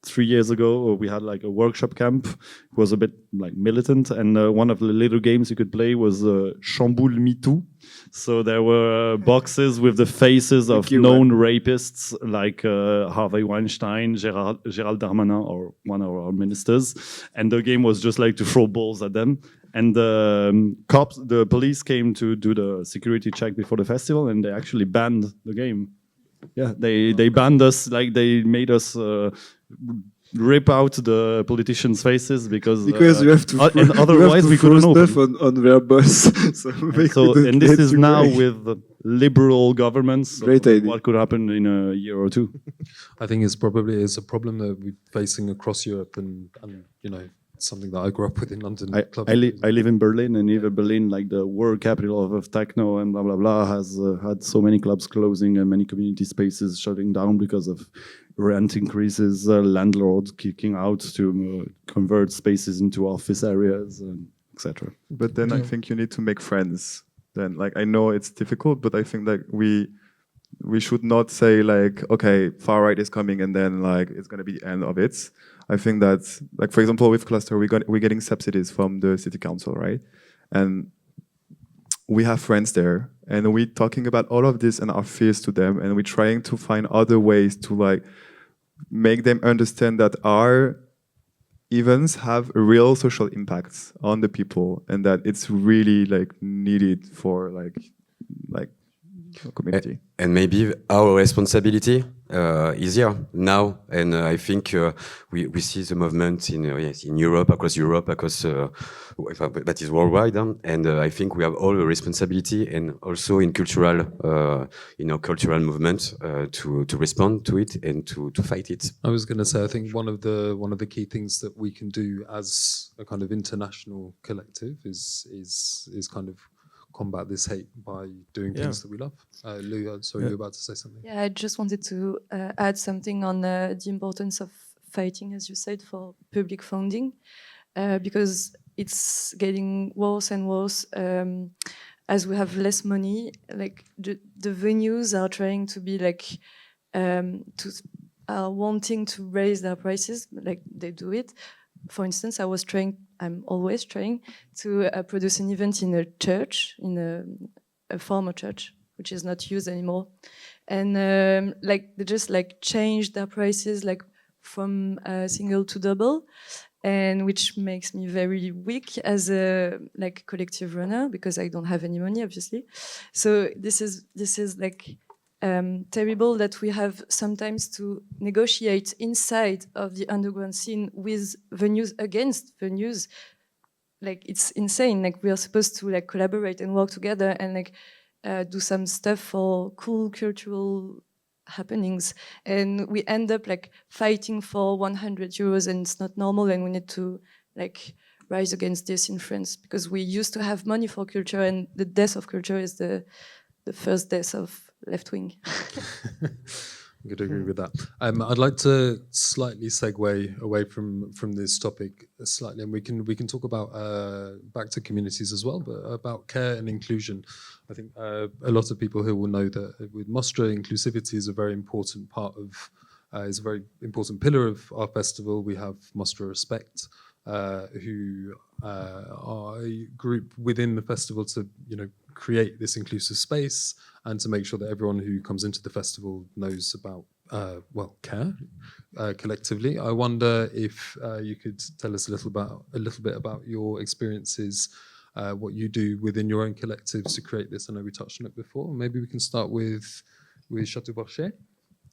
3 years ago, we had like a workshop camp. It was a bit like militant, and one of the little games you could play was Chamboule Me Too. So there were boxes with the faces of known rapists like Harvey Weinstein, Gérald Darmanin, or one of our ministers. And the game was just like to throw balls at them. And the police came to do the security check before the festival, and they actually banned the game. Yeah, they banned us, like they made us rip out the politicians' faces because you have to and otherwise we couldn't open stuff on their bus. And this is now with liberal governments. So Great idea. What could happen in a year or two? I think it's probably a problem that we're facing across Europe, and you know, something that I grew up with in London. I live in Berlin, and even Berlin, like the world capital of techno and blah blah blah, has had so many clubs closing and many community spaces shutting down because of rent increases, landlords kicking out to convert spaces into office areas, etc. But then I think you need to make friends. Then, like, I know it's difficult, but I think that we we should not say like, okay, far right is coming and then like it's going to be the end of it. I think that, like, for example, with Cluster, we're getting subsidies from the city council, right? And we have friends there, and we're talking about all of this and our fears to them, and we're trying to find other ways to like make them understand that our events have a real social impact on the people, and that it's really like needed for like community. And maybe our responsibility is here now, and I think we see the movement in in Europe, across that is worldwide, and I think we have all a responsibility, and also in cultural cultural movement to respond to it and to fight it. I was going to say, I think one of the key things that we can do as a kind of international collective is kind of combat this hate by doing things that we love. Lou, sorry, you were about to say something. Yeah, I just wanted to add something on the importance of fighting, as you said, for public funding, because it's getting worse and worse as we have less money. Like the venues are trying to be like are wanting to raise their prices, like they do it. For instance, I'm always trying to produce an event in a church, in a former church, which is not used anymore. And like they just like changed their prices like from single to double, and which makes me very weak as a like collective runner because I don't have any money, obviously. So this is like terrible that we have sometimes to negotiate inside of the underground scene with venues against venues. Like it's insane. Like we are supposed to like collaborate and work together and like do some stuff for cool cultural happenings, and we end up like fighting for 100 euros, and it's not normal, and we need to like rise against this in France because we used to have money for culture, and the death of culture is the first death of left wing. I'm going to agree with that. I'd like to slightly segue away from this topic slightly, and we can talk about back to communities as well, but about care and inclusion. I think a lot of people here will know that with Mostra, inclusivity is a very important part of, is a very important pillar of our festival. We have Mostra Respect, who are a group within the festival to create this inclusive space and to make sure that everyone who comes into the festival knows about care collectively. I wonder if you could tell us a little bit about your experiences, what you do within your own collectives to create this. I know we touched on it before. Maybe we can start with Chateau Barchet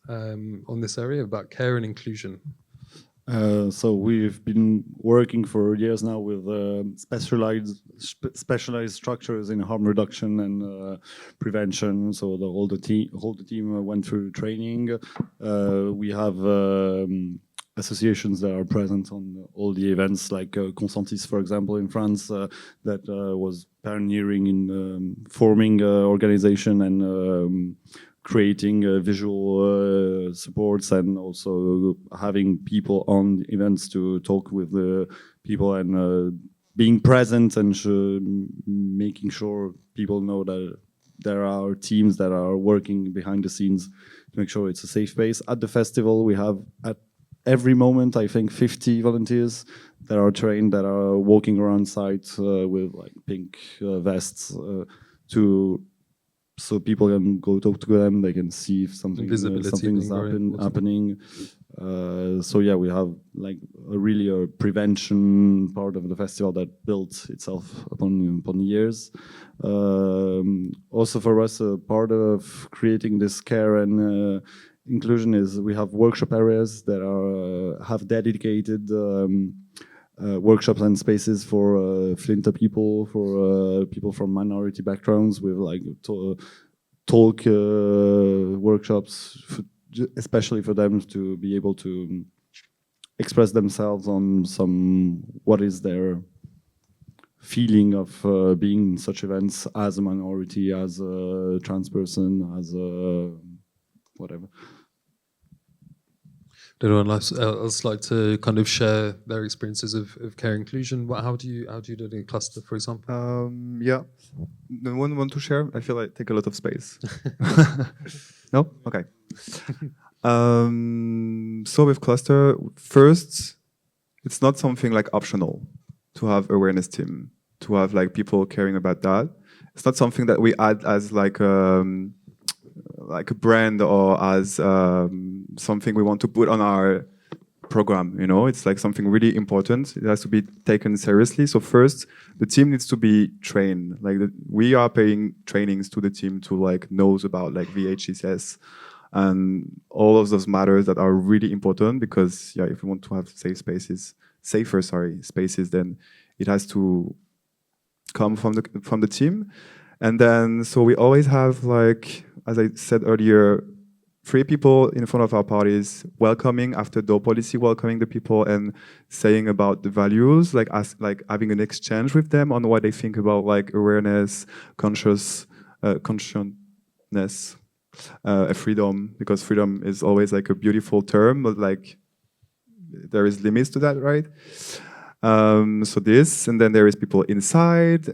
on this area about care and inclusion. So we've been working for years now with specialized structures in harm reduction and prevention. So the whole team went through training. We have associations that are present on all the events, like Consentis, for example, in France, that was pioneering in forming organization and creating visual supports, and also having people on events to talk with the people and being present and making sure people know that there are teams that are working behind the scenes to make sure it's a safe space. At the festival, we have at every moment, I think, 50 volunteers that are trained, that are walking around site with like pink vests so people can go talk to them, they can see if something's happening. So yeah, we have like really a prevention part of the festival that built itself upon years. Also for us, part of creating this care and inclusion is we have workshop areas that have dedicated workshops and spaces for Flinta people, for people from minority backgrounds, with like talk workshops, especially for them to be able to express themselves on what is their feeling of being in such events as a minority, as a trans person, as a whatever. anyone else like to kind of share their experiences of care inclusion? How do you do it in a cluster, for example? Yeah. No one want to share? I feel like I take a lot of space. No? Okay. So with cluster, first, it's not something like optional to have awareness team, to have like people caring about that. It's not something that we add as like a brand or as something we want to put on our program. You know, it's like something really important. It has to be taken seriously. So first, the team needs to be trained. Like we are paying trainings to the team to like knows about like VHSS and all of those matters that are really important, because yeah, if we want to have safer spaces, then it has to come from the team. And then so we always have, like as I said earlier, 3 people in front of our parties welcoming, after door policy, welcoming the people and saying about the values, like having an exchange with them on what they think about like awareness, consciousness, freedom, because freedom is always like a beautiful term, but like there is limits to that, right? So this, and then there is people inside,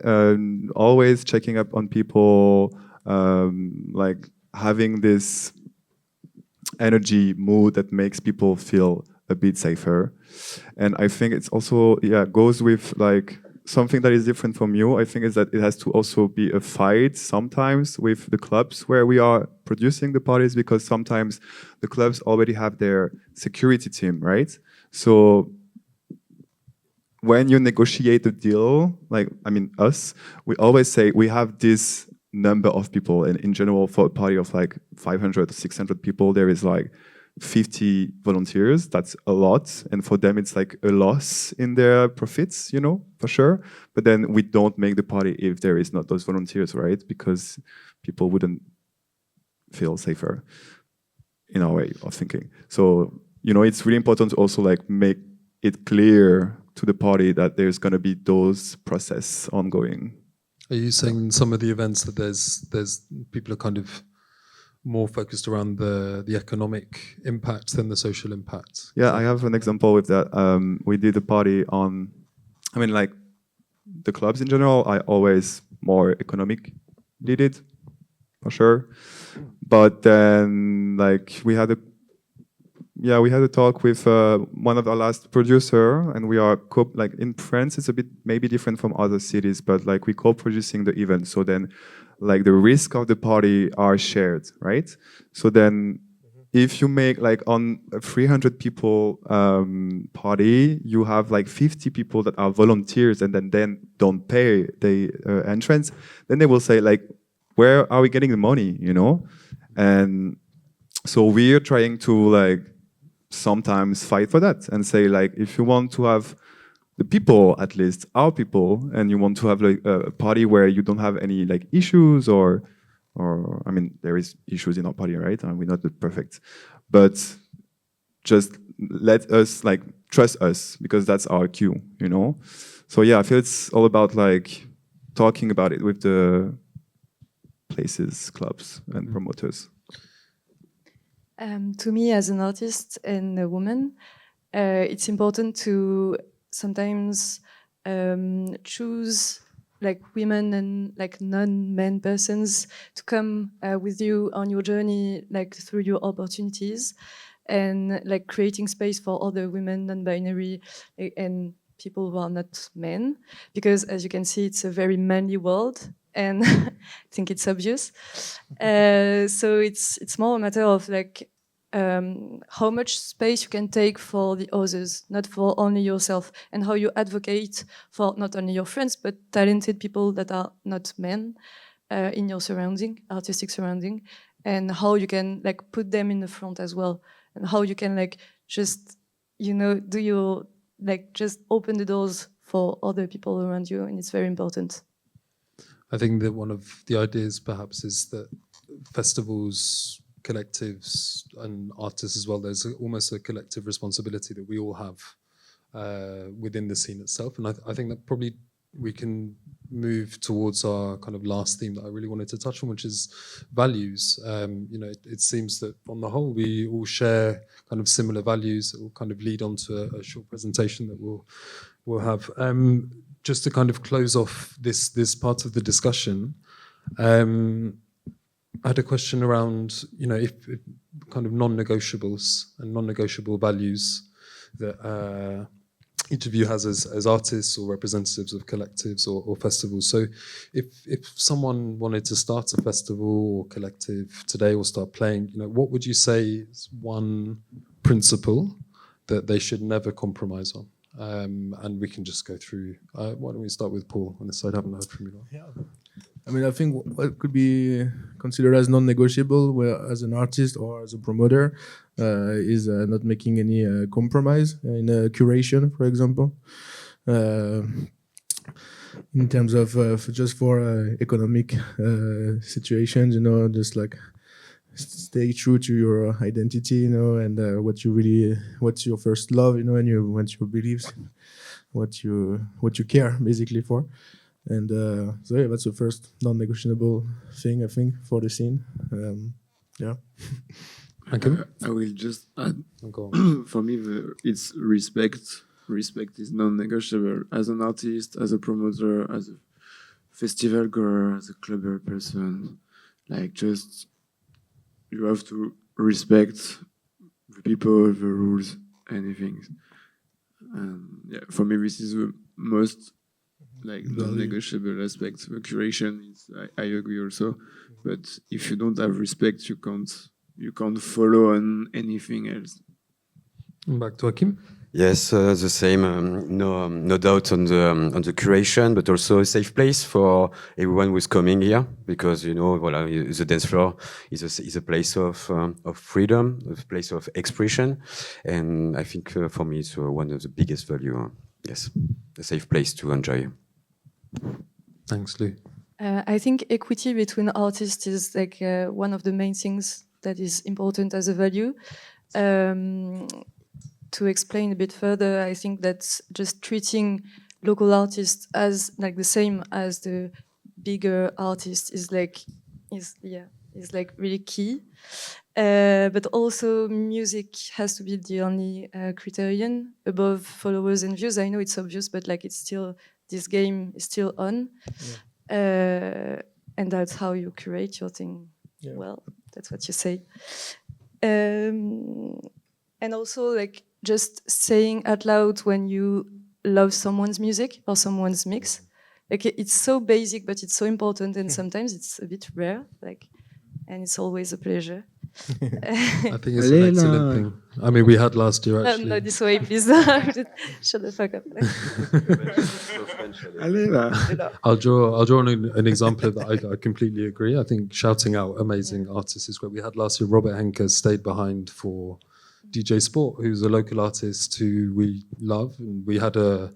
always checking up on people, like having this energy mood that makes people feel a bit safer. And I think it's also, goes with like something that is different from you. I think is that it has to also be a fight sometimes with the clubs where we are producing the parties, because sometimes the clubs already have their security team, right? So when you negotiate the deal, like, I mean, us, we always say we have this number of people, and in general for a party of like 500 600 people, there is like 50 volunteers. That's a lot, and for them it's like a loss in their profits, you know, for sure. But then we don't make the party if there is not those volunteers, right? Because people wouldn't feel safer in our way of thinking. So, you know, it's really important to also like make it clear to the party that there's going to be those process ongoing. Are you saying in some of the events that there's people are kind of more focused around the economic impact than the social impact? Yeah, I have an example with that. We did a party on, I mean, like the clubs in general, I always more economic did it, for sure. But then like we had a talk with one of our last producer, and we are like in France, it's a bit maybe different from other cities, but like we co-producing the event. So then like the risk of the party are shared, right? So then if you make like on a 300 people party, you have like 50 people that are volunteers and then don't pay the entrance, then they will say like, where are we getting the money, you know? And so we're trying to like sometimes fight for that and say like, if you want to have the people, at least our people, and you want to have like a party where you don't have any like issues or I mean, there is issues in our party, right? And we're not perfect, but just let us like trust us, because that's our cue, you know? So yeah, I feel it's all about like talking about it with the places, clubs and promoters. To me, as an artist and a woman, it's important to sometimes choose like women and like non-men persons to come with you on your journey, like through your opportunities, and like creating space for other women, non-binary, and people who are not men, because as you can see, it's a very manly world, and I think it's obvious. So it's more a matter of like how much space you can take for the others, not for only yourself, and how you advocate for not only your friends but talented people that are not men in your surrounding, artistic surrounding, and how you can like put them in the front as well, and how you can like just, you know, do your like just open the doors for other people around you, and it's very important. I think that one of the ideas perhaps is that festivals, collectives and artists as well, there's almost a collective responsibility that we all have within the scene itself. And I think that probably we can move towards our kind of last theme that I really wanted to touch on, which is values. It seems that on the whole, we all share kind of similar values that will kind of lead on to a short presentation that we'll have. Just to kind of close off this part of the discussion, I had a question around, if kind of non-negotiables and non-negotiable values that each of you has as artists or representatives of collectives or festivals. So if someone wanted to start a festival or collective today or start playing, what would you say is one principle that they should never compromise on? And we can just go through. Why don't we start with Paul on this side? I haven't heard from you. Yeah. I mean, I think what could be considered as non-negotiable, as an artist or as a promoter, is not making any compromise in curation, for example. In terms of just for economic situations, just like stay true to your identity, and what's your first love, and what's your beliefs, what you care basically for. And so yeah, that's the first non-negotiable thing, I think, for the scene. Yeah. Okay. I will just add, Go on. for me, it's respect. Respect is non-negotiable. As an artist, as a promoter, as a festival goer, as a clubber person, you have to respect the people, the rules, anything. Yeah, for me, this is the most non-negotiable aspect. The curation is, I agree also, but if you don't have respect, you can't follow on anything else. Back to Hakim. Yes, the same. No doubt on the curation, but also a safe place for everyone who's coming here, because the dance floor is a place of freedom, a place of expression, and I think for me it's one of the biggest value. Yes, a safe place to enjoy. Thanks, Lou. I think equity between artists is one of the main things that is important as a value. To explain a bit further, I think that just treating local artists as the same as the bigger artists is really key. But also music has to be the only criterion above followers and views. I know it's obvious, but it's still, this game is still on. Yeah. And that's how you curate your thing. Yeah. Well, that's what you say. And also just saying out loud when you love someone's music or someone's mix. It's so basic, but it's so important, and sometimes it's a bit rare, and it's always a pleasure. I think it's an excellent thing. I mean, we had last year, actually. No, this way, please. Shut the fuck up. I'll draw on an example that I completely agree. I think shouting out amazing artists is great. We had last year, Robert Henke stayed behind for DJ Sport, who's a local artist who we love, and we had a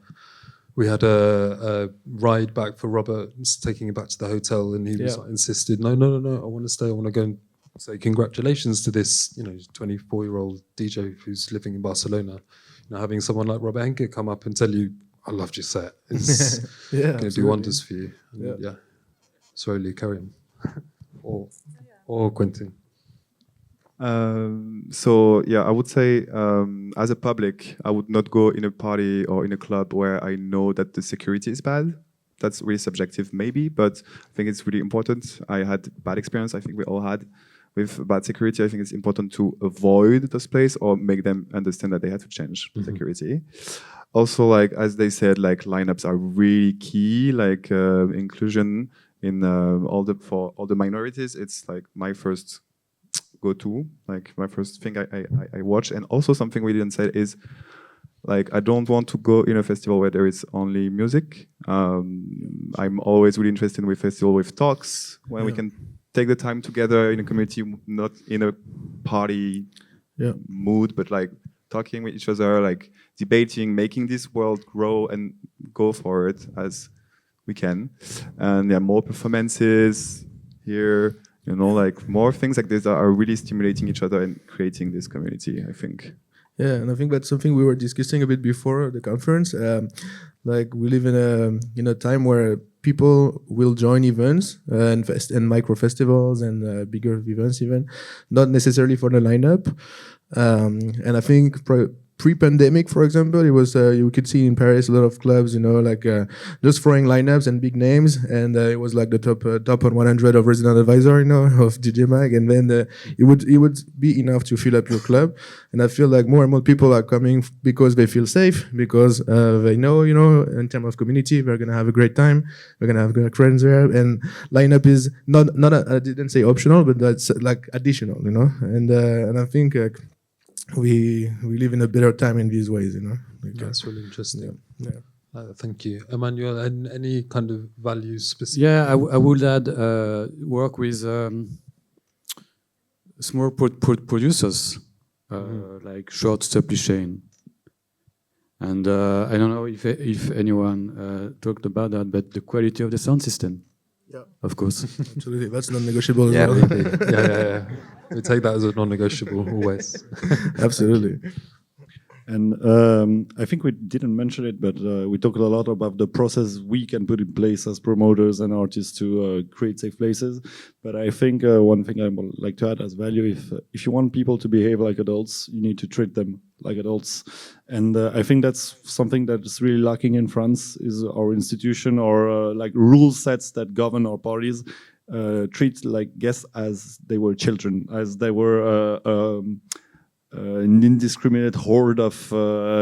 ride back for Robert, taking him back to the hotel, and he was insisted, no, I want to stay, I want to go and say congratulations to this 24-year-old DJ who's living in Barcelona. Having someone like Robert Henke come up and tell you, I loved your set, is going to do wonders for you. And slowly carry on. or Quentin. I would say as a public, I would not go in a party or in a club where I know that the security is bad. That's really subjective maybe, but I think it's really important. I had bad experience, I think we all had, with bad security. I think it's important to avoid those places or make them understand that they have to change security. Also, as they said, lineups are really key, inclusion in for all the minorities. It's my first go-to, my first thing I watch. And also something we didn't say is, I don't want to go in a festival where there is only music. I'm always really interested with festival with talks, when we can take the time together in a community, not in a party mood, but talking with each other, debating, making this world grow and go for it as we can. And more performances here, more things like this that are really stimulating each other and creating this community, I think. Yeah, and I think that's something we were discussing a bit before the conference. Like we live in a time where people will join events and micro festivals and bigger events even, not necessarily for the lineup. And I think pre-pandemic, for example, it was you could see in Paris a lot of clubs, like just throwing lineups and big names, and it was like the top 100 of resident advisor, of DJ Mag, and then it would be enough to fill up your club. And I feel like more and more people are coming because they feel safe, because they know, in terms of community, they're gonna have a great time, they're gonna have great friends there, and lineup is not I didn't say optional, but that's like additional, and I think. We live in a better time in these ways, Like, that's really interesting. Yeah. Thank you, Emmanuel. And any kind of values specific? Yeah, I would add work with small producers, like short supply chain. And I don't know if anyone talked about that, but the quality of the sound system. Yeah, of course. Absolutely, that's non-negotiable as yeah, well. yeah. We take that as a non-negotiable always. Absolutely. And I think we didn't mention it, but we talked a lot about the process we can put in place as promoters and artists to create safe places. But I think one thing I would like to add as value, if you want people to behave like adults, you need to treat them like adults. And I think that's something that's really lacking in France, is our institution or like rule sets that govern our parties treat like guests as they were children, as they were an indiscriminate horde of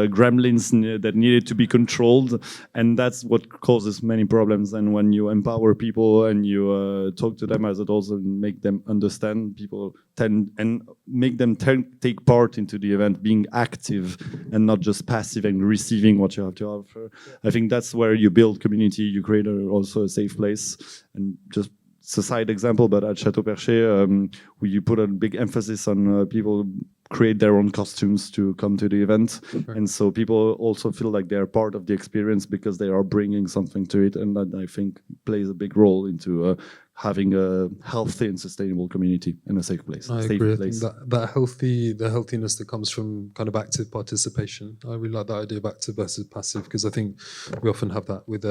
gremlins that needed to be controlled, and that's what causes many problems. And when you empower people and you talk to them as adults and make them understand, people tend and make them take part into the event, being active and not just passive and receiving what you have to offer. I think that's where you build community, you create also a safe place. And just it's a side example, but at Château Perché, we put a big emphasis on people create their own costumes to come to the event. Okay. And so people also feel like they're part of the experience because they are bringing something to it. And that, I think, plays a big role into having a healthy and sustainable community in a safe place. I agree. I think the healthiness that comes from kind of active participation. I really like that idea of active versus passive, because I think we often have that with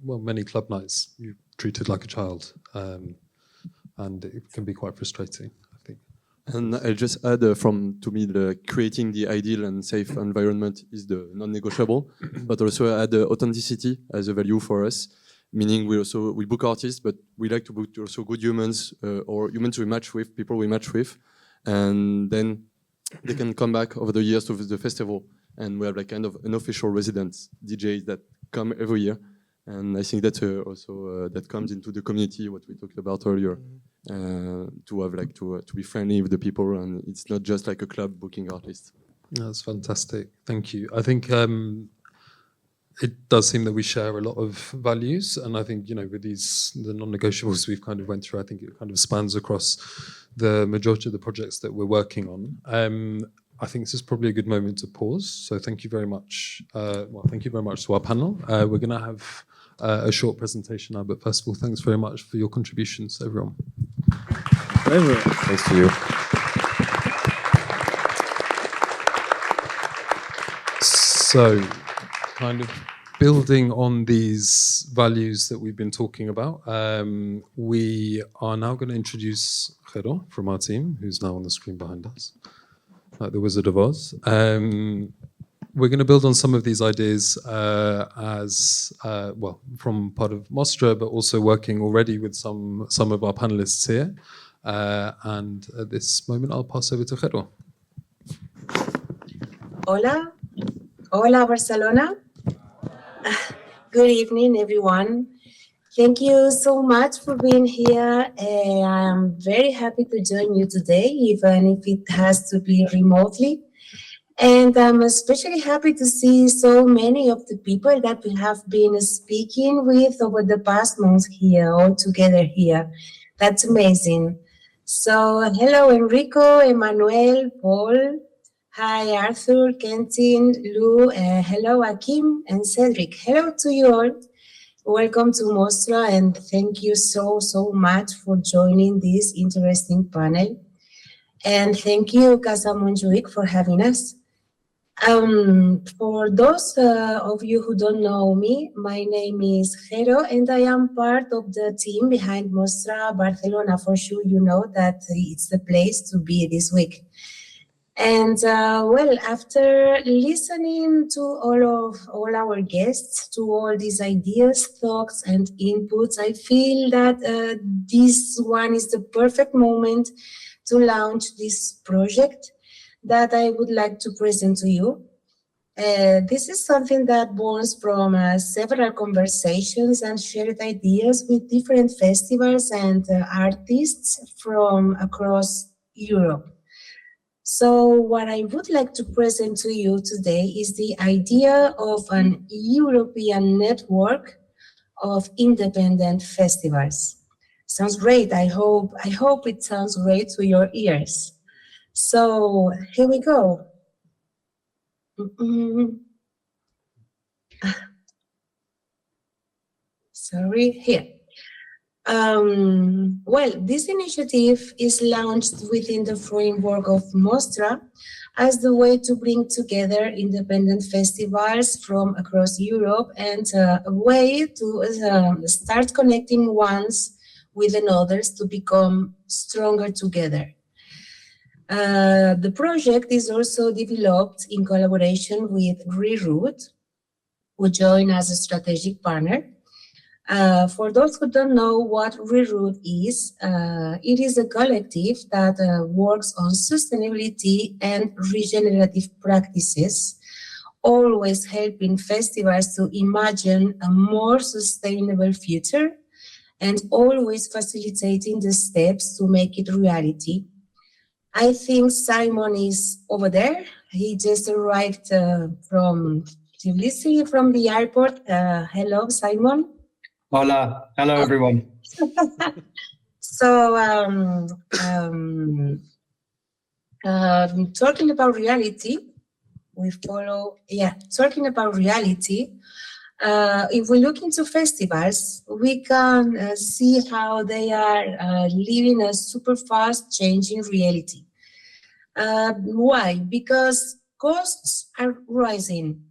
many club nights. You're treated like a child, and it can be quite frustrating. And I'll just add to me, creating the ideal and safe environment is the non-negotiable, but also add authenticity as a value for us, meaning we book artists, but we like to book also good humans or humans we match with, people we match with, and then they can come back over the years to the festival, and we have like kind of an official residents, DJs that come every year. And I think that's also that comes into the community, what we talked about earlier, to have like to be friendly with the people, and it's not just like a club booking artists. That's fantastic. Thank you. I think it does seem that we share a lot of values, and I think with the non-negotiables we've kind of went through, I think it kind of spans across the majority of the projects that we're working on. I think this is probably a good moment to pause. So thank you very much. Thank you very much to our panel. We're going to have a short presentation now, but first of all, thanks very much for your contributions, everyone. Thanks to you. So, kind of building on these values that we've been talking about, we are now going to introduce Jero from our team, who's now on the screen behind us, like the Wizard of Oz. We're going to build on some of these ideas from part of Mostra, but also working already with some of our panelists here. And at this moment, I'll pass over to Jero. Hola, Barcelona. Good evening, everyone. Thank you so much for being here. I am very happy to join you today, even if it has to be remotely. And I'm especially happy to see so many of the people that we have been speaking with over the past months here, all together here. That's amazing. So, hello, Enrico, Emmanuel, Paul. Hi, Arthur, Kentin, Lou. Hello, Akim and Cedric. Hello to you all. Welcome to Mostra, and thank you so much for joining this interesting panel. And thank you, Casa Montjuic, for having us. For those of you who don't know me, my name is Jero, and I am part of the team behind Mostra'm Barcelona. For sure, you know that it's the place to be this week. And well, after listening to all our guests, to all these ideas, thoughts, and inputs, I feel that this one is the perfect moment to launch this project that I would like to present to you. This is something that borns from several conversations and shared ideas with different festivals and artists from across Europe. So what I would like to present to you today is the idea of an European network of independent festivals. Sounds great. I hope it sounds great to your ears. So here we go. Sorry, here. Well, this initiative is launched within the framework of Mostra'm as the way to bring together independent festivals from across Europe and a way to start connecting ones with others to become stronger together. The project is also developed in collaboration with Reroute, who joined as a strategic partner. For those who don't know what Reroute is, it is a collective that works on sustainability and regenerative practices, always helping festivals to imagine a more sustainable future and always facilitating the steps to make it reality. I think Simon is over there. He just arrived from Tbilisi, from the airport. Hello, Simon. Hola, hello everyone. So, talking about reality, talking about reality, if we look into festivals, we can see how they are living a super fast changing reality. Why? Because costs are rising.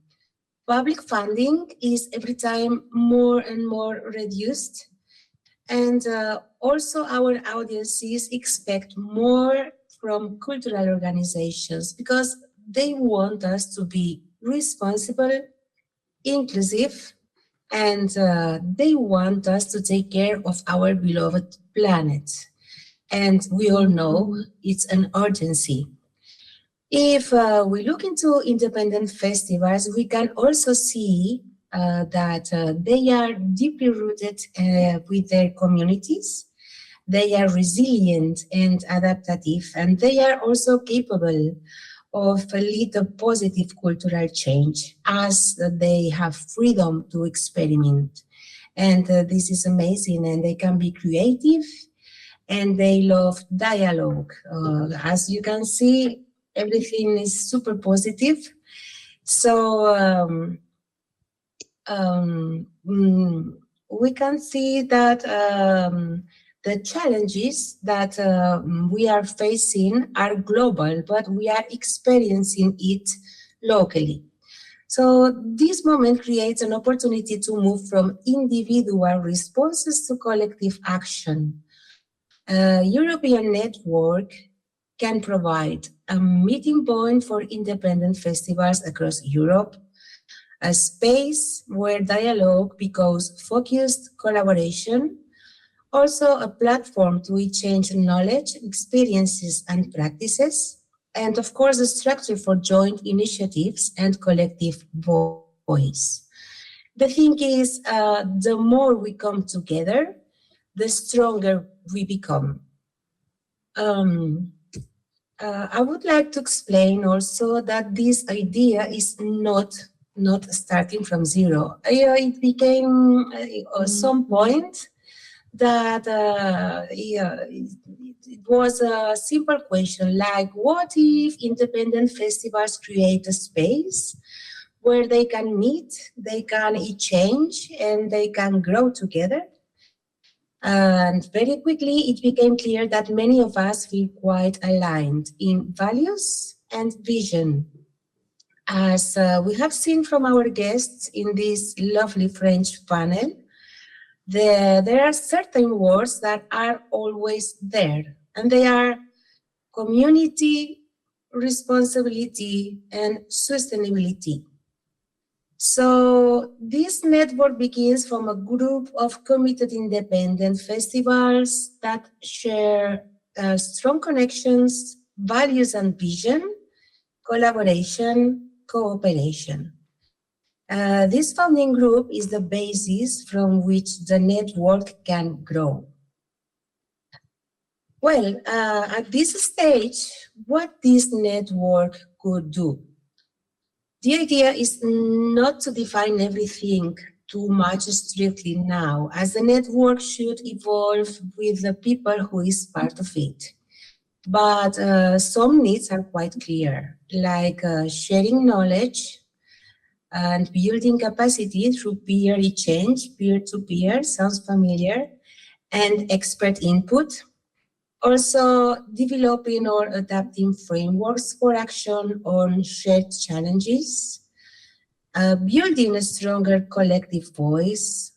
Public funding is every time more and more reduced. And also our audiences expect more from cultural organizations because they want us to be responsible, inclusive, and they want us to take care of our beloved planet. And we all know it's an urgency. If we look into independent festivals, we can also see that they are deeply rooted with their communities. They are resilient and adaptive, and they are also capable of lead a positive cultural change as they have freedom to experiment. And this is amazing, and they can be creative, and they love dialogue. As you can see, everything is super positive. So we can see that the challenges that we are facing are global, but we are experiencing it locally. So this moment creates an opportunity to move from individual responses to collective action. A European network can provide a meeting point for independent festivals across Europe, a space where dialogue becomes focused collaboration, also a platform to exchange knowledge, experiences, and practices, and of course, a structure for joint initiatives and collective voice. The thing is, the more we come together, the stronger we become. I would like to explain also that this idea is not starting from zero. It became at some point that it was a simple question like, what if independent festivals create a space where they can meet, they can exchange, and they can grow together? And very quickly, it became clear that many of us feel quite aligned in values and vision. As we have seen from our guests in this lovely French panel, there are certain words that are always there, and they are community, responsibility, and sustainability. So this network begins from a group of committed independent festivals that share strong connections, values and vision, collaboration, cooperation. This founding group is the basis from which the network can grow. Well, at this stage, what this network could do? The idea is not to define everything too much strictly now, as the network should evolve with the people who is part of it. But some needs are quite clear, like sharing knowledge and building capacity through peer exchange, peer-to-peer, sounds familiar, and expert input. Also, developing or adapting frameworks for action on shared challenges, building a stronger collective voice,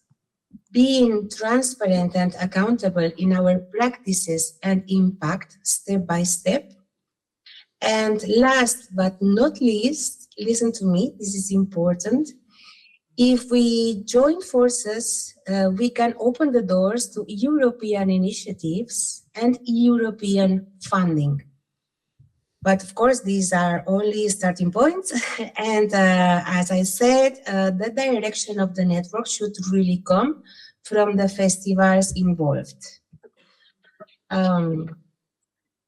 being transparent and accountable in our practices and impact step by step. And last but not least, listen to me, this is important. If we join forces, we can open the doors to European initiatives and European funding. But of course, these are only starting points. And as I said, the direction of the network should really come from the festivals involved.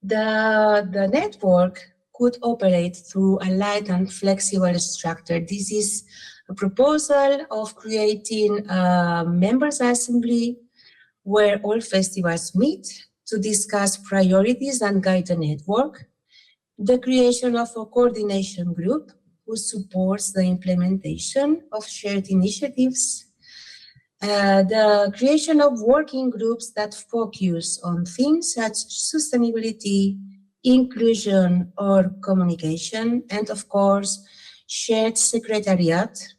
The network could operate through a light and flexible structure. This is a proposal of creating a members' assembly where all festivals meet to discuss priorities and guide the network, the creation of a coordination group who supports the implementation of shared initiatives, the creation of working groups that focus on themes such as sustainability, inclusion, or communication, and of course, shared secretariat,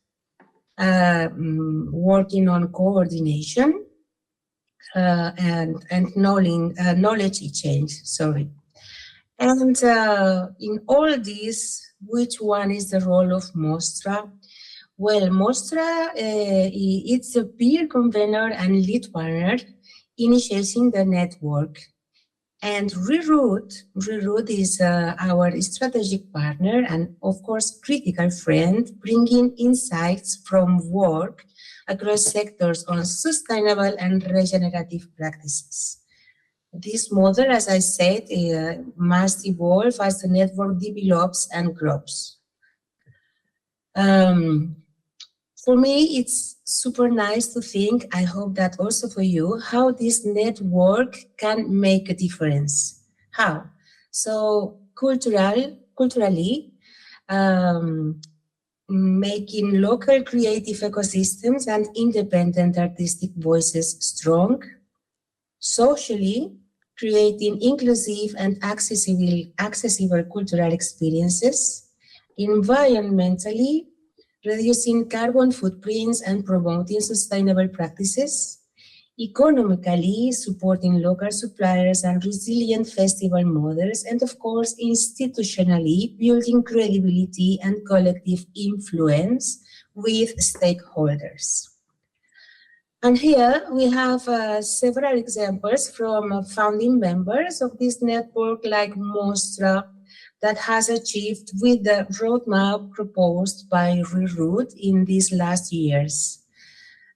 working on coordination and knowledge exchange, sorry. And in all this, which one is the role of Mostra? Well, Mostra, it's a peer convener and lead partner initiating the network. And Reroute is our strategic partner and, of course, critical friend, bringing insights from work across sectors on sustainable and regenerative practices. This model, as I said, must evolve as the network develops and grows. For me, it's super nice to think, I hope that also for you, how this network can make a difference. How? So culturally, making local creative ecosystems and independent artistic voices strong. Socially, creating inclusive and accessible cultural experiences. Environmentally, reducing carbon footprints and promoting sustainable practices. Economically, supporting local suppliers and resilient festival models. And of course, institutionally, building credibility and collective influence with stakeholders. And here we have several examples from founding members of this network, like Mostra, that has achieved with the roadmap proposed by Reroute in these last years.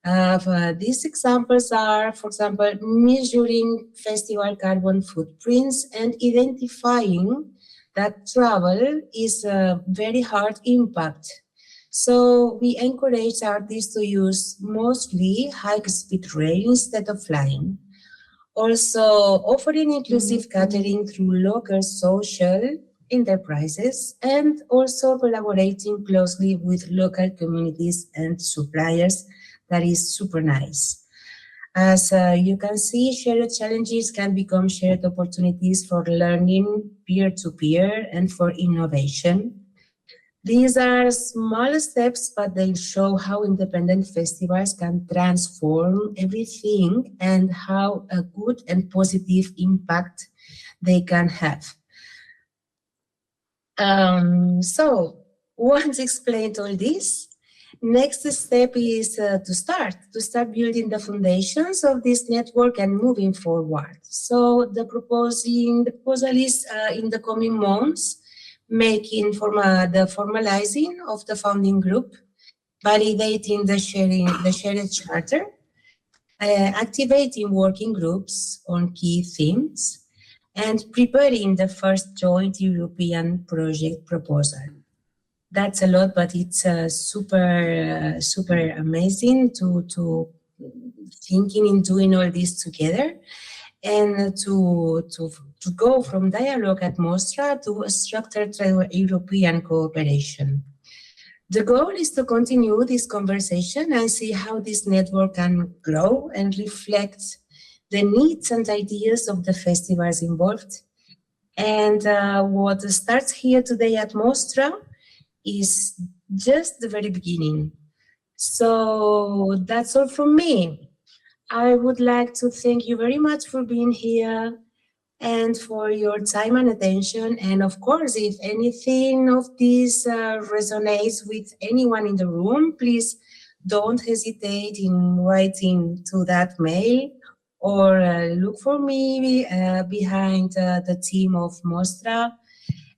These examples are, for example, measuring festival carbon footprints and identifying that travel is a very hard impact. So we encourage artists to use mostly high-speed rail instead of flying. Also offering inclusive catering through local social enterprises, and also collaborating closely with local communities and suppliers. That is super nice. As you can see, shared challenges can become shared opportunities for learning peer-to-peer and for innovation. These are small steps, but they show how independent festivals can transform everything and how a good and positive impact they can have. So once explained all this, next step is to start building the foundations of this network and moving forward. So the proposal is in the coming months, making the formalizing of the founding group, validating the shared charter, activating working groups on key themes, and preparing the first joint European project proposal. That's a lot, but it's super amazing to thinking in doing all this together, and to go from dialogue at Mostra to a structured European cooperation. The goal is to continue this conversation and see how this network can grow and reflect the needs and ideas of the festivals involved. And what starts here today at Mostra is just the very beginning. So that's all from me. I would like to thank you very much for being here and for your time and attention. And of course, if anything of this resonates with anyone in the room, please don't hesitate in writing to that mail, or look for me behind the team of Mostra.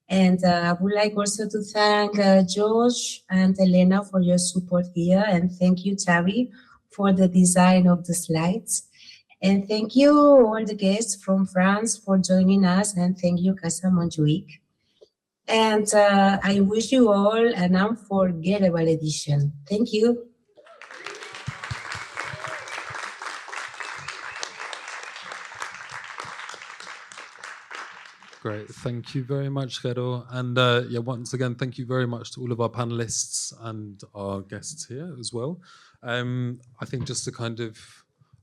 And I would like also to thank Josh and Elena for your support here. And thank you, Xavi, for the design of the slides. And thank you all the guests from France for joining us. And thank you, Casa Montjuic. And I wish you all an unforgettable edition. Thank you. Great, thank you very much, Gero. And yeah, once again, thank you very much to all of our panelists and our guests here as well. I think just to kind of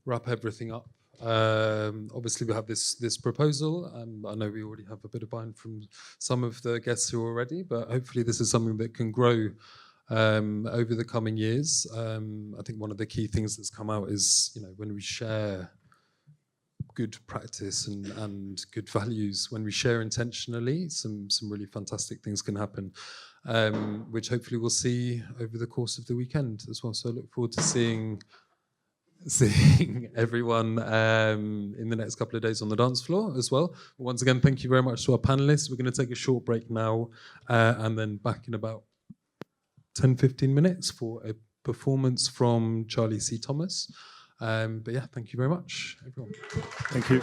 wrap everything up, obviously we have this proposal, and I know we already have a bit of buy-in from some of the guests here already, but hopefully this is something that can grow over the coming years. I think one of the key things that's come out is, you know, when we share good practice and good values, when we share intentionally, some really fantastic things can happen, which hopefully we'll see over the course of the weekend as well. So I look forward to seeing everyone in the next couple of days on the dance floor as well. Once again, thank you very much to our panelists. We're going to take a short break now, and then back in about 10-15 minutes for a performance from Charlie C. Thomas. But yeah, thank you very much, everyone. Thank you.